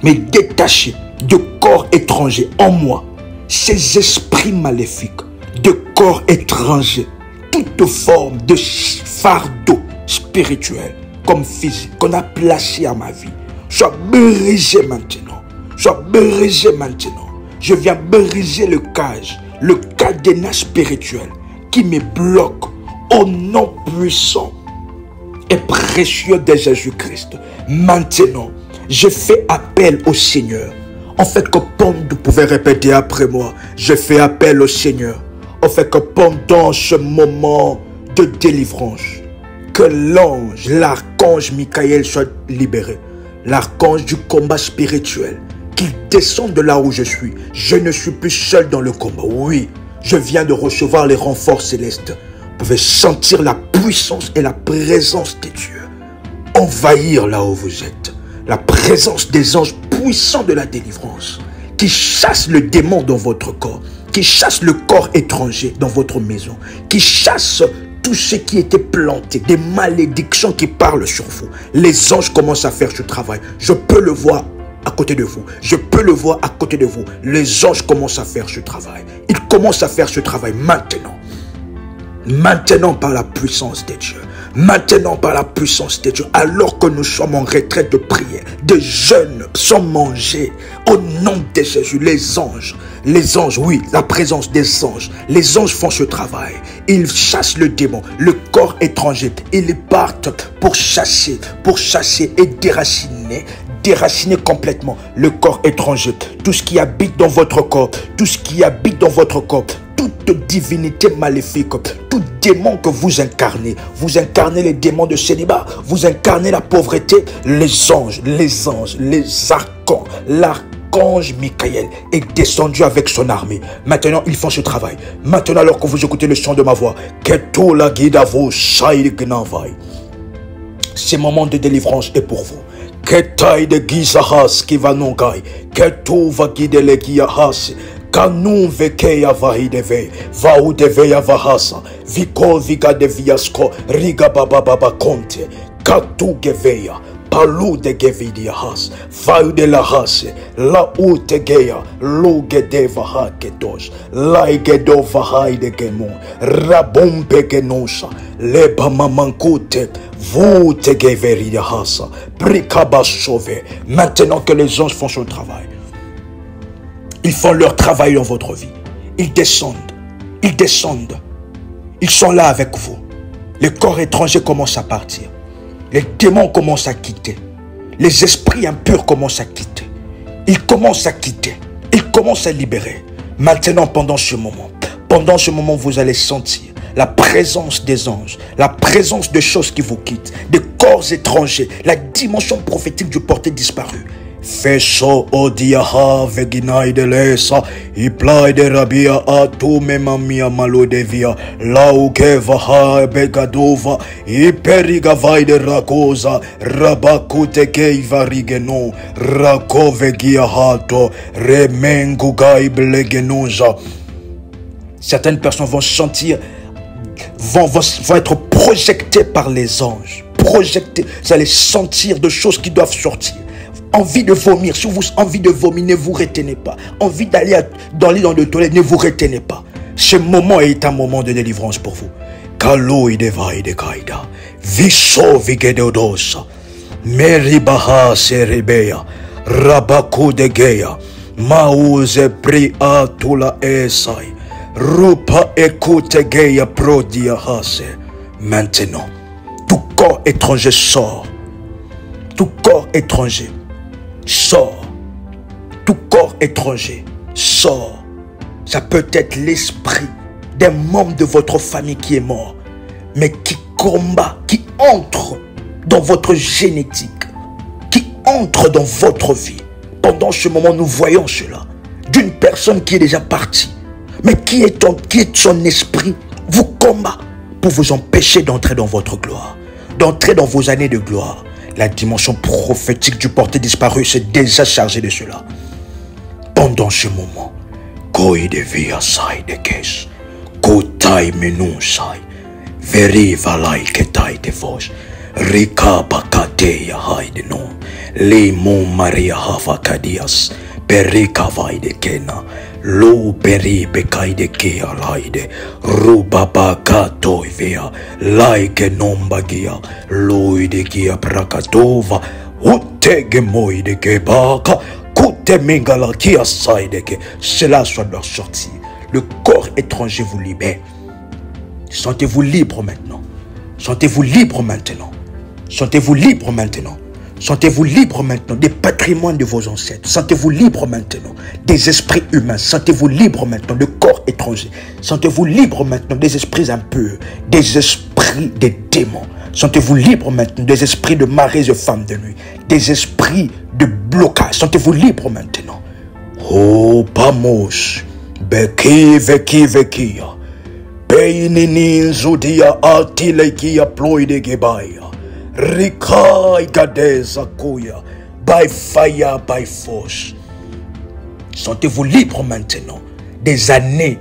[SPEAKER 1] Me détacher de corps étrangers en moi, ces esprits maléfiques, de corps étrangers, toute forme de fardeau spirituel comme physique qu'on a placé à ma vie, soit brisé maintenant. Soit brisé maintenant. Je viens briser le cadenas spirituel qui me bloque au nom puissant et précieux de Jésus-Christ. Maintenant, je fais appel au Seigneur. En fait que pendant, vous pouvez répéter après moi, je fais appel au Seigneur. En fait que pendant ce moment de délivrance, que l'ange, l'archange Michael soit libéré. L'archange du combat spirituel, qu'il descende de là où je suis. Je ne suis plus seul dans le combat. Oui, je viens de recevoir les renforts célestes. Vous pouvez sentir la puissance et la présence de Dieu envahir là où vous êtes. La présence des anges puissants de la délivrance qui chassent le démon dans votre corps, qui chassent le corps étranger dans votre maison, qui chassent tout ce qui était planté, des malédictions qui parlent sur vous. Les anges commencent à faire ce travail. Je peux le voir à côté de vous. Je peux le voir à côté de vous. Les anges commencent à faire ce travail. Ils commencent à faire ce travail maintenant. Maintenant par la puissance de Dieu. Maintenant par la puissance de Dieu. Alors que nous sommes en retraite de prière, de jeûne, sans manger. Au nom de Jésus, les anges, oui, la présence des anges. Les anges font ce travail. Ils chassent le démon, le corps étranger. Ils partent pour chasser et déraciner complètement le corps étranger. Tout ce qui habite dans votre corps, toute divinité maléfique, tout démon que vous incarnez les démons de célibat, vous incarnez la pauvreté, les anges, les archons, l'archange Michael est descendu avec son armée. Maintenant, ils font ce travail. Maintenant, alors que vous écoutez le son de ma voix, ce moment de délivrance est pour vous. Ketai de Gizahas qui va non gai, Ketou va guider les Giyahas. Kanun vekeya vahideve, vaudeveya vahasa, viko viga de viasko, riga baba baba konte, katu geveya, palu de gevidia has, vau de la hase, la ute geya, luge de vahake dosh, laige do vahai de gemon, rabumpe genosa, leba mamankute, vous te geveria hasa, brikaba sauvé. Maintenant que les anges font son travail, ils font leur travail dans votre vie. Ils descendent. Ils sont là avec vous. Les corps étrangers commencent à partir. Les démons commencent à quitter. Les esprits impurs commencent à quitter. Ils commencent à quitter. Ils commencent à libérer. Maintenant, pendant ce moment, vous allez sentir la présence des anges, la présence de choses qui vous quittent, des corps étrangers, la dimension prophétique du porté disparu. Feso odiaha veginai de lesa, iplai de rabia atu memamia malo de via, laukeva ha begadova, iperigavai de rakosa, rabakute keiva rigeno, rakovegia hato, remengugai blegenosa. Certaines personnes vont sentir, vont être projetées par les anges. Projetées, vous allez sentir de choses qui doivent sortir. Envie de vomir, si vous avez envie de vomir, ne vous retenez pas. Envie d'aller dans le lit, dans le toilette, ne vous retenez pas. Ce moment est un moment de délivrance pour vous. Kaloi de vai de kaida, viso vigedodosa, meribaha serebeya, rabaku de geya, Maouze pri atula esai. Rupa écoute geya prodia hase. Maintenant, tout corps étranger sort. Tout corps étranger sort. Tout corps étranger sort. Ça peut être l'esprit d'un membre de votre famille qui est mort, mais qui combat, qui entre dans votre génétique, qui entre dans votre vie. Pendant ce moment, nous voyons cela d'une personne qui est déjà partie, mais qui est son esprit vous combat pour vous empêcher d'entrer dans votre gloire, d'entrer dans vos années de gloire. La dimension prophétique du porté disparu s'est déjà chargée de cela. Pendant ce moment, Koi de via sai de kes, Kotai menu sai, Veriva lai ketai de vos, Rika bakate ya hai de no, Limon Maria hava kadias, Perika vai de kena, Lo peri bekai de kea laide, Rubaba kato via, Laike nombagia, Loi de gia prakatova, Utege moi de gebaka, cela soit leur sortie. Le corps étranger vous libère. Sentez-vous libre maintenant. Sentez-vous libre maintenant. Sentez-vous libre maintenant. Sentez-vous libre maintenant des patrimoines de vos ancêtres. Sentez-vous libre maintenant des esprits humains. Sentez-vous libre maintenant de corps étrangers. Sentez-vous libre maintenant des esprits impurs, des esprits des démons. Sentez-vous libre maintenant des esprits de maris et femmes de nuit, des esprits de blocage. Sentez-vous libre maintenant. Oh, pamos, beki veki vekia, peininin zudia atilekia ploide gebaya, rikai gadeza kuya, by fire, by force. Sentez-vous libre maintenant des années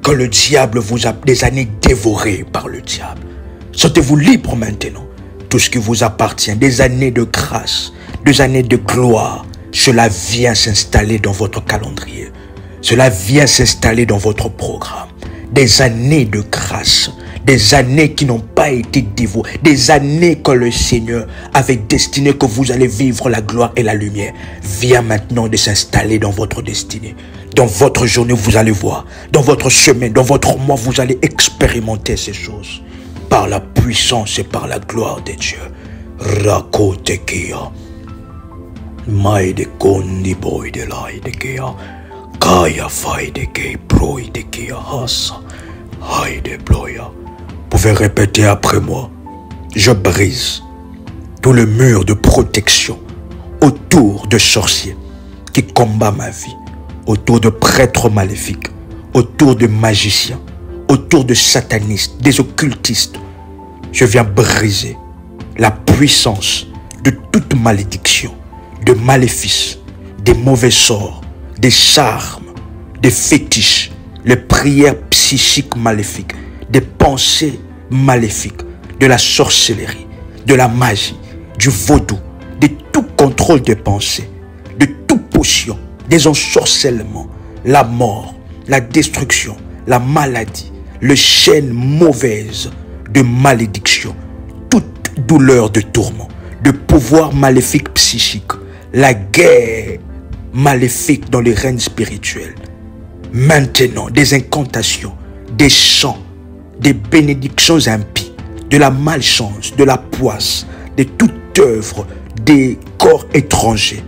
[SPEAKER 1] que le diable vous a, des années dévorées par le diable. Sentez-vous libre maintenant. Tout ce qui vous appartient, des années de grâce, des années de gloire, cela vient s'installer dans votre calendrier. Cela vient s'installer dans votre programme. Des années de grâce, des années qui n'ont pas été dévorées, des années que le Seigneur avait destiné que vous allez vivre la gloire et la lumière, vient maintenant de s'installer dans votre destinée. Dans votre journée, vous allez voir. Dans votre semaine, dans votre mois, vous allez expérimenter ces choses. Par la puissance et par la gloire de Dieu. Rakotekia. Maide kondi boy de laidekea. Kaya faideke broidekia hasa. Haide bloya. Pouvez répéter après moi. Je brise tout le mur de protection autour de sorciers qui combattent ma vie, autour de prêtres maléfiques, autour de magiciens, autour de satanistes, des occultistes. Je viens briser la puissance de toute malédiction, de maléfices, des mauvais sorts, des charmes, des fétiches, les prières psychiques maléfiques, des pensées maléfiques, de la sorcellerie, de la magie, du vaudou, de tout contrôle des pensées, de toute potion, des ensorcellements, la mort, la destruction, la maladie, le chaîne mauvaise de malédiction, toute douleur de tourment, de pouvoir maléfique psychique, la guerre maléfique dans les règnes spirituels. Maintenant, des incantations, des chants, des bénédictions impies, de la malchance, de la poisse, de toute œuvre, des corps étrangers,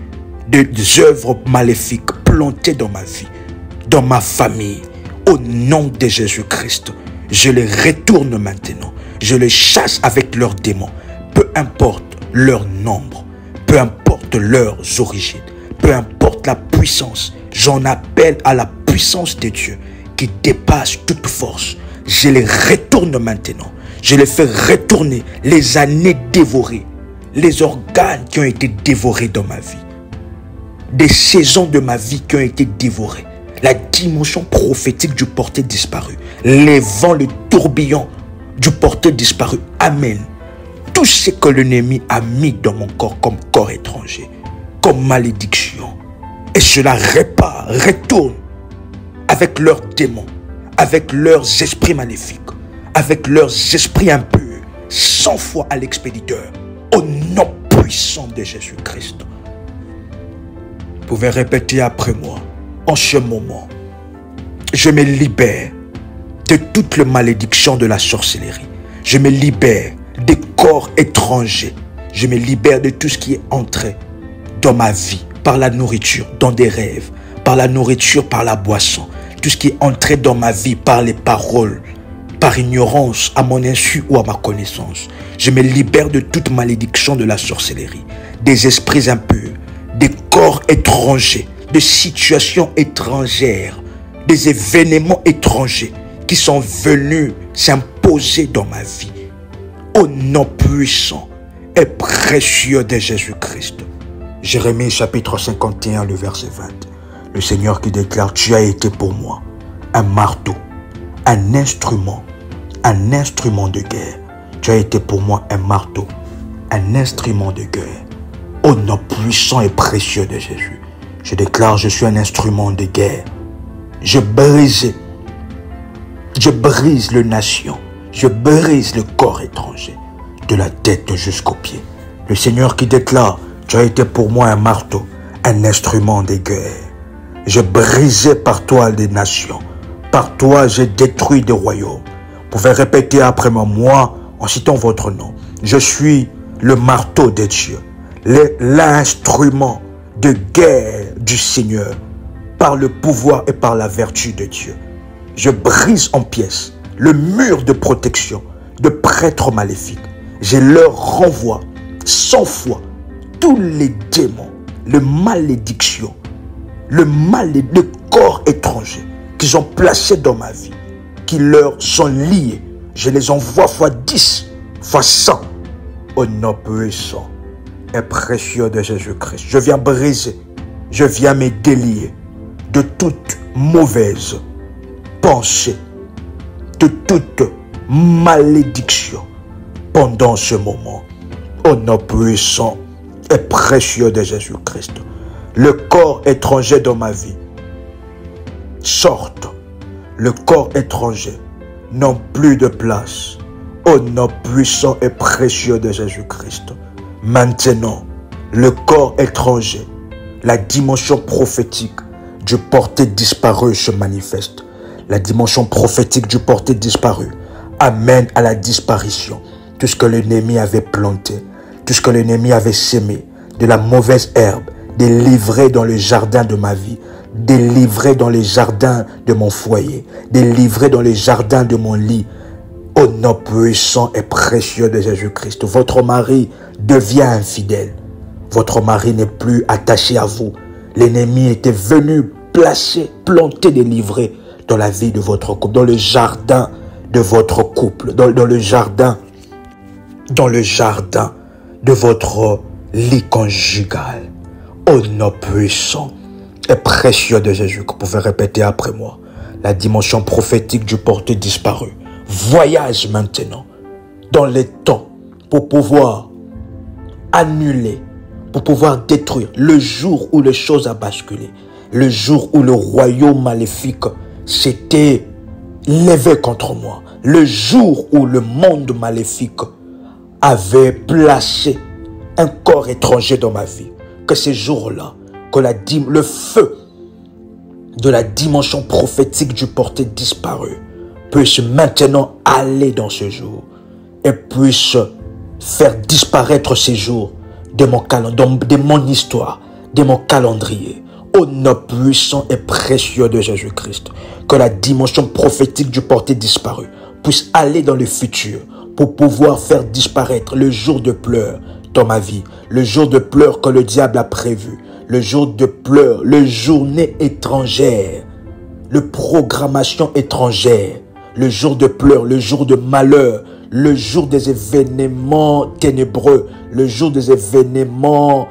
[SPEAKER 1] des œuvres maléfiques plantées dans ma vie, dans ma famille. Au nom de Jésus-Christ, je les retourne maintenant. Je les chasse avec leurs démons. Peu importe leur nombre, peu importe leurs origines, peu importe la puissance, j'en appelle à la puissance de Dieu qui dépasse toute force. Je les retourne maintenant. Je les fais retourner les années dévorées, les organes qui ont été dévorés dans ma vie, des saisons de ma vie qui ont été dévorées, la dimension prophétique du porté disparu, les vents, le tourbillon du porté disparu. Amen. Tout ce que l'ennemi a mis dans mon corps comme corps étranger, comme malédiction, et cela répare, retourne avec leurs démons, avec leurs esprits maléfiques, avec leurs esprits impurs, 100 fois à l'expéditeur, au nom puissant de Jésus-Christ. Vous pouvez répéter après moi. En ce moment, je me libère de toute la malédiction de la sorcellerie. Je me libère des corps étrangers. Je me libère de tout ce qui est entré dans ma vie, par la nourriture, dans des rêves, par la nourriture, par la boisson. Tout ce qui est entré dans ma vie par les paroles, par ignorance, à mon insu ou à ma connaissance. Je me libère de toute malédiction de la sorcellerie, des esprits impurs, des corps étrangers, de situations étrangères, des événements étrangers qui sont venus s'imposer dans ma vie. Au nom puissant et précieux de Jésus-Christ. Jérémie chapitre 51, le verset 20. Le Seigneur qui déclare, tu as été pour moi un marteau, un instrument de guerre. Tu as été pour moi un marteau, un instrument de guerre. Au nom puissant et précieux de Jésus. Je déclare, je suis un instrument de guerre. Je brise les nations. Je brise le corps étranger, de la tête jusqu'aux pieds. Le Seigneur qui déclare, tu as été pour moi un marteau, un instrument de guerre. Je brisais par toi des nations. Par toi, j'ai détruit des royaumes. Vous pouvez répéter après moi, en citant votre nom. Je suis le marteau de Dieu, l'instrument de guerre du Seigneur, par le pouvoir et par la vertu de Dieu. Je brise en pièces le mur de protection de prêtres maléfiques. Je leur renvoie 100 fois tous les démons, les malédictions, le corps étranger qu'ils ont placé dans ma vie, qui leur sont liés. Je les envoie fois 10, fois 100, au nom puissant et précieux de Jésus-Christ. Je viens briser, je viens me délier de toute mauvaise pensée, de toute malédiction pendant ce moment. Au nom puissant et précieux de Jésus-Christ. Le corps étranger dans ma vie sorte. Le corps étranger n'a plus de place. Au nom puissant et précieux de Jésus-Christ. Maintenant, le corps étranger, la dimension prophétique du porté disparu se manifeste. La dimension prophétique du porté disparu amène à la disparition tout ce que l'ennemi avait planté, tout ce que l'ennemi avait sémé, de la mauvaise herbe, délivré dans le jardin de ma vie, délivré dans les jardins de mon foyer, délivré dans les jardins de mon lit. Au nom puissant et précieux de Jésus-Christ, votre mari devient infidèle. Votre mari n'est plus attaché à vous. L'ennemi était venu placer, planter, délivrer dans la vie de votre couple, dans le jardin de votre couple, dans le jardin de votre lit conjugal. Au nom puissant et précieux de Jésus, que vous pouvez répéter après moi. La dimension prophétique du porté disparu voyage maintenant dans les temps pour pouvoir annuler, pour pouvoir détruire le jour où les choses ont basculé, le jour où le royaume maléfique s'était levé contre moi, le jour où le monde maléfique avait placé un corps étranger dans ma vie. Que ces jours-là, que le feu de la dimension prophétique du porté disparu puisse maintenant aller dans ce jour et puisse faire disparaître ces jours de mon histoire, de mon calendrier. Au nom puissant et précieux de Jésus-Christ, que la dimension prophétique du porté disparu puisse aller dans le futur pour pouvoir faire disparaître le jour de pleurs dans ma vie, le jour de pleurs que le diable a prévu, le jour de pleurs, le journée étrangère, le programmation étrangère, le jour de pleurs, le jour de malheur, le jour des événements ténébreux, le jour des événements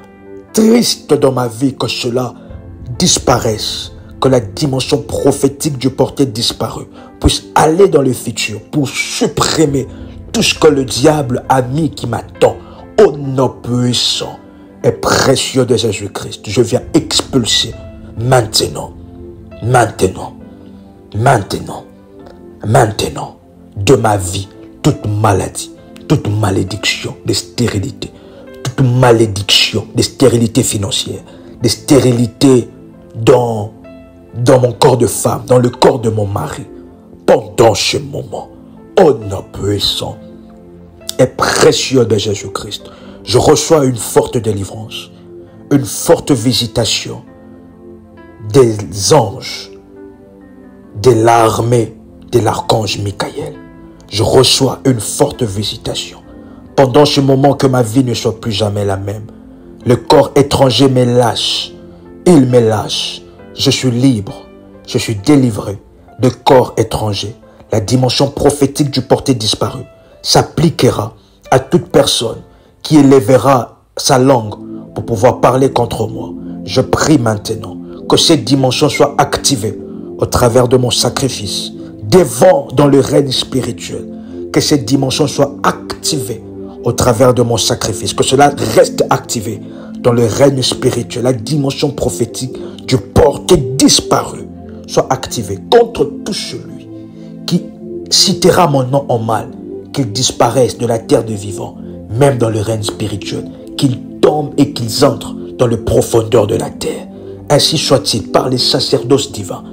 [SPEAKER 1] tristes dans ma vie, que cela disparaisse, que la dimension prophétique du porté disparu puisse aller dans le futur pour supprimer tout ce que le diable a mis qui m'attend. Au nom puissant et précieux de Jésus-Christ, je viens expulser maintenant de ma vie toute maladie, toute malédiction de stérilité, toute malédiction de stérilité financière, de stérilité dans mon corps de femme, dans le corps de mon mari. Pendant ce moment, au nom puissant et précieux de Jésus-Christ, je reçois une forte délivrance, une forte visitation des anges, de l'armée de l'archange Michael. Je reçois une forte visitation. Pendant ce moment, que ma vie ne soit plus jamais la même. Le corps étranger me lâche. Il me lâche. Je suis libre. Je suis délivré de corps étranger. La dimension prophétique du porté disparu s'appliquera à toute personne qui élèvera sa langue pour pouvoir parler contre moi. Je prie maintenant que cette dimension soit activée au travers de mon sacrifice, devant dans le règne spirituel. Que cette dimension soit activée au travers de mon sacrifice. Que cela reste activé dans le règne spirituel. La dimension prophétique du porté disparu soit activée contre tout celui qui citera mon nom en mal, qu'il disparaisse de la terre des vivants, même dans le règne spirituel, qu'ils tombent et qu'ils entrent dans les profondeurs de la terre. Ainsi soit-il par les sacerdoces divins,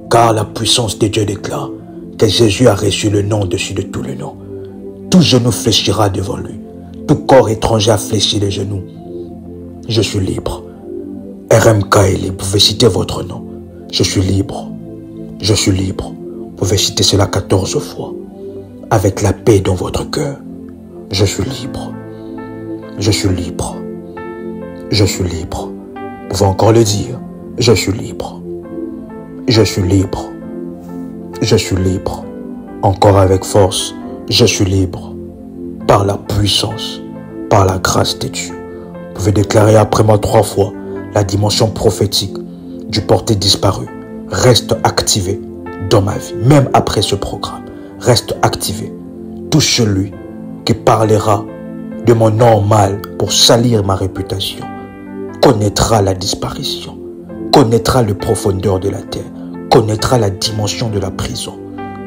[SPEAKER 1] car la puissance de Dieu déclare que Jésus a reçu le nom au-dessus de tout le nom. Tout genou fléchira devant lui. Tout corps étranger a fléchi les genoux. Je suis libre. RMK est libre. Vous pouvez citer votre nom. Je suis libre. Je suis libre. Vous pouvez citer cela 14 fois. Avec la paix dans votre cœur. Je suis libre. Je suis libre. Je suis libre. Vous pouvez encore le dire. Je suis libre. Je suis libre. Je suis libre. Encore avec force. Je suis libre. Par la puissance. Par la grâce de Dieu. Vous pouvez déclarer après moi 3 fois. La dimension prophétique du porté disparu reste activée dans ma vie. Même après ce programme. Reste activé. Tout celui qui parlera de mon nom mal pour salir ma réputation connaîtra la disparition, connaîtra les profondeurs de la terre, connaîtra la dimension de la prison.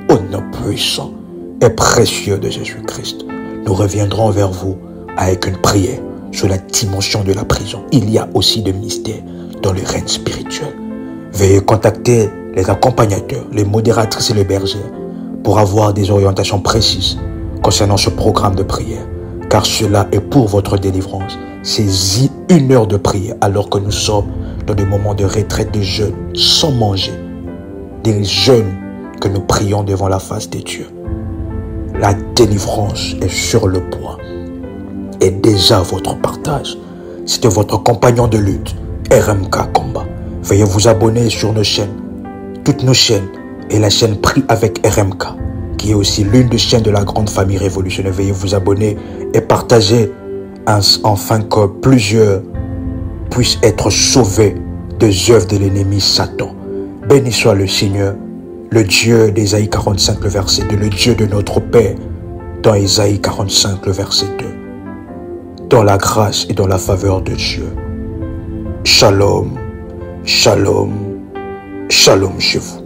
[SPEAKER 1] Au nom puissant et précieux de Jésus-Christ, nous reviendrons vers vous avec une prière sur la dimension de la prison. Il y a aussi des mystères dans le règne spirituel. Veuillez contacter les accompagnateurs, les modératrices et les bergères pour avoir des orientations précises concernant ce programme de prière. Car cela est pour votre délivrance. C'est 1 heure de prière alors que nous sommes dans des moments de retraite de jeûne sans manger. Des jeûnes que nous prions devant la face de Dieu. La délivrance est sur le point. Et déjà votre partage. C'était votre compagnon de lutte, RMK Combat. Veuillez vous abonner sur nos chaînes. Toutes nos chaînes et la chaîne Prie avec RMK, qui est aussi l'une des chaînes de la grande famille révolutionnaire. Veuillez vous abonner et partager afin que plusieurs puissent être sauvés des œuvres de l'ennemi Satan. Béni soit le Seigneur, le Dieu d'Ésaïe 45, le verset 2, le Dieu de notre Père, dans Ésaïe 45, le verset 2. Dans la grâce et dans la faveur de Dieu. Shalom, shalom, shalom chez vous.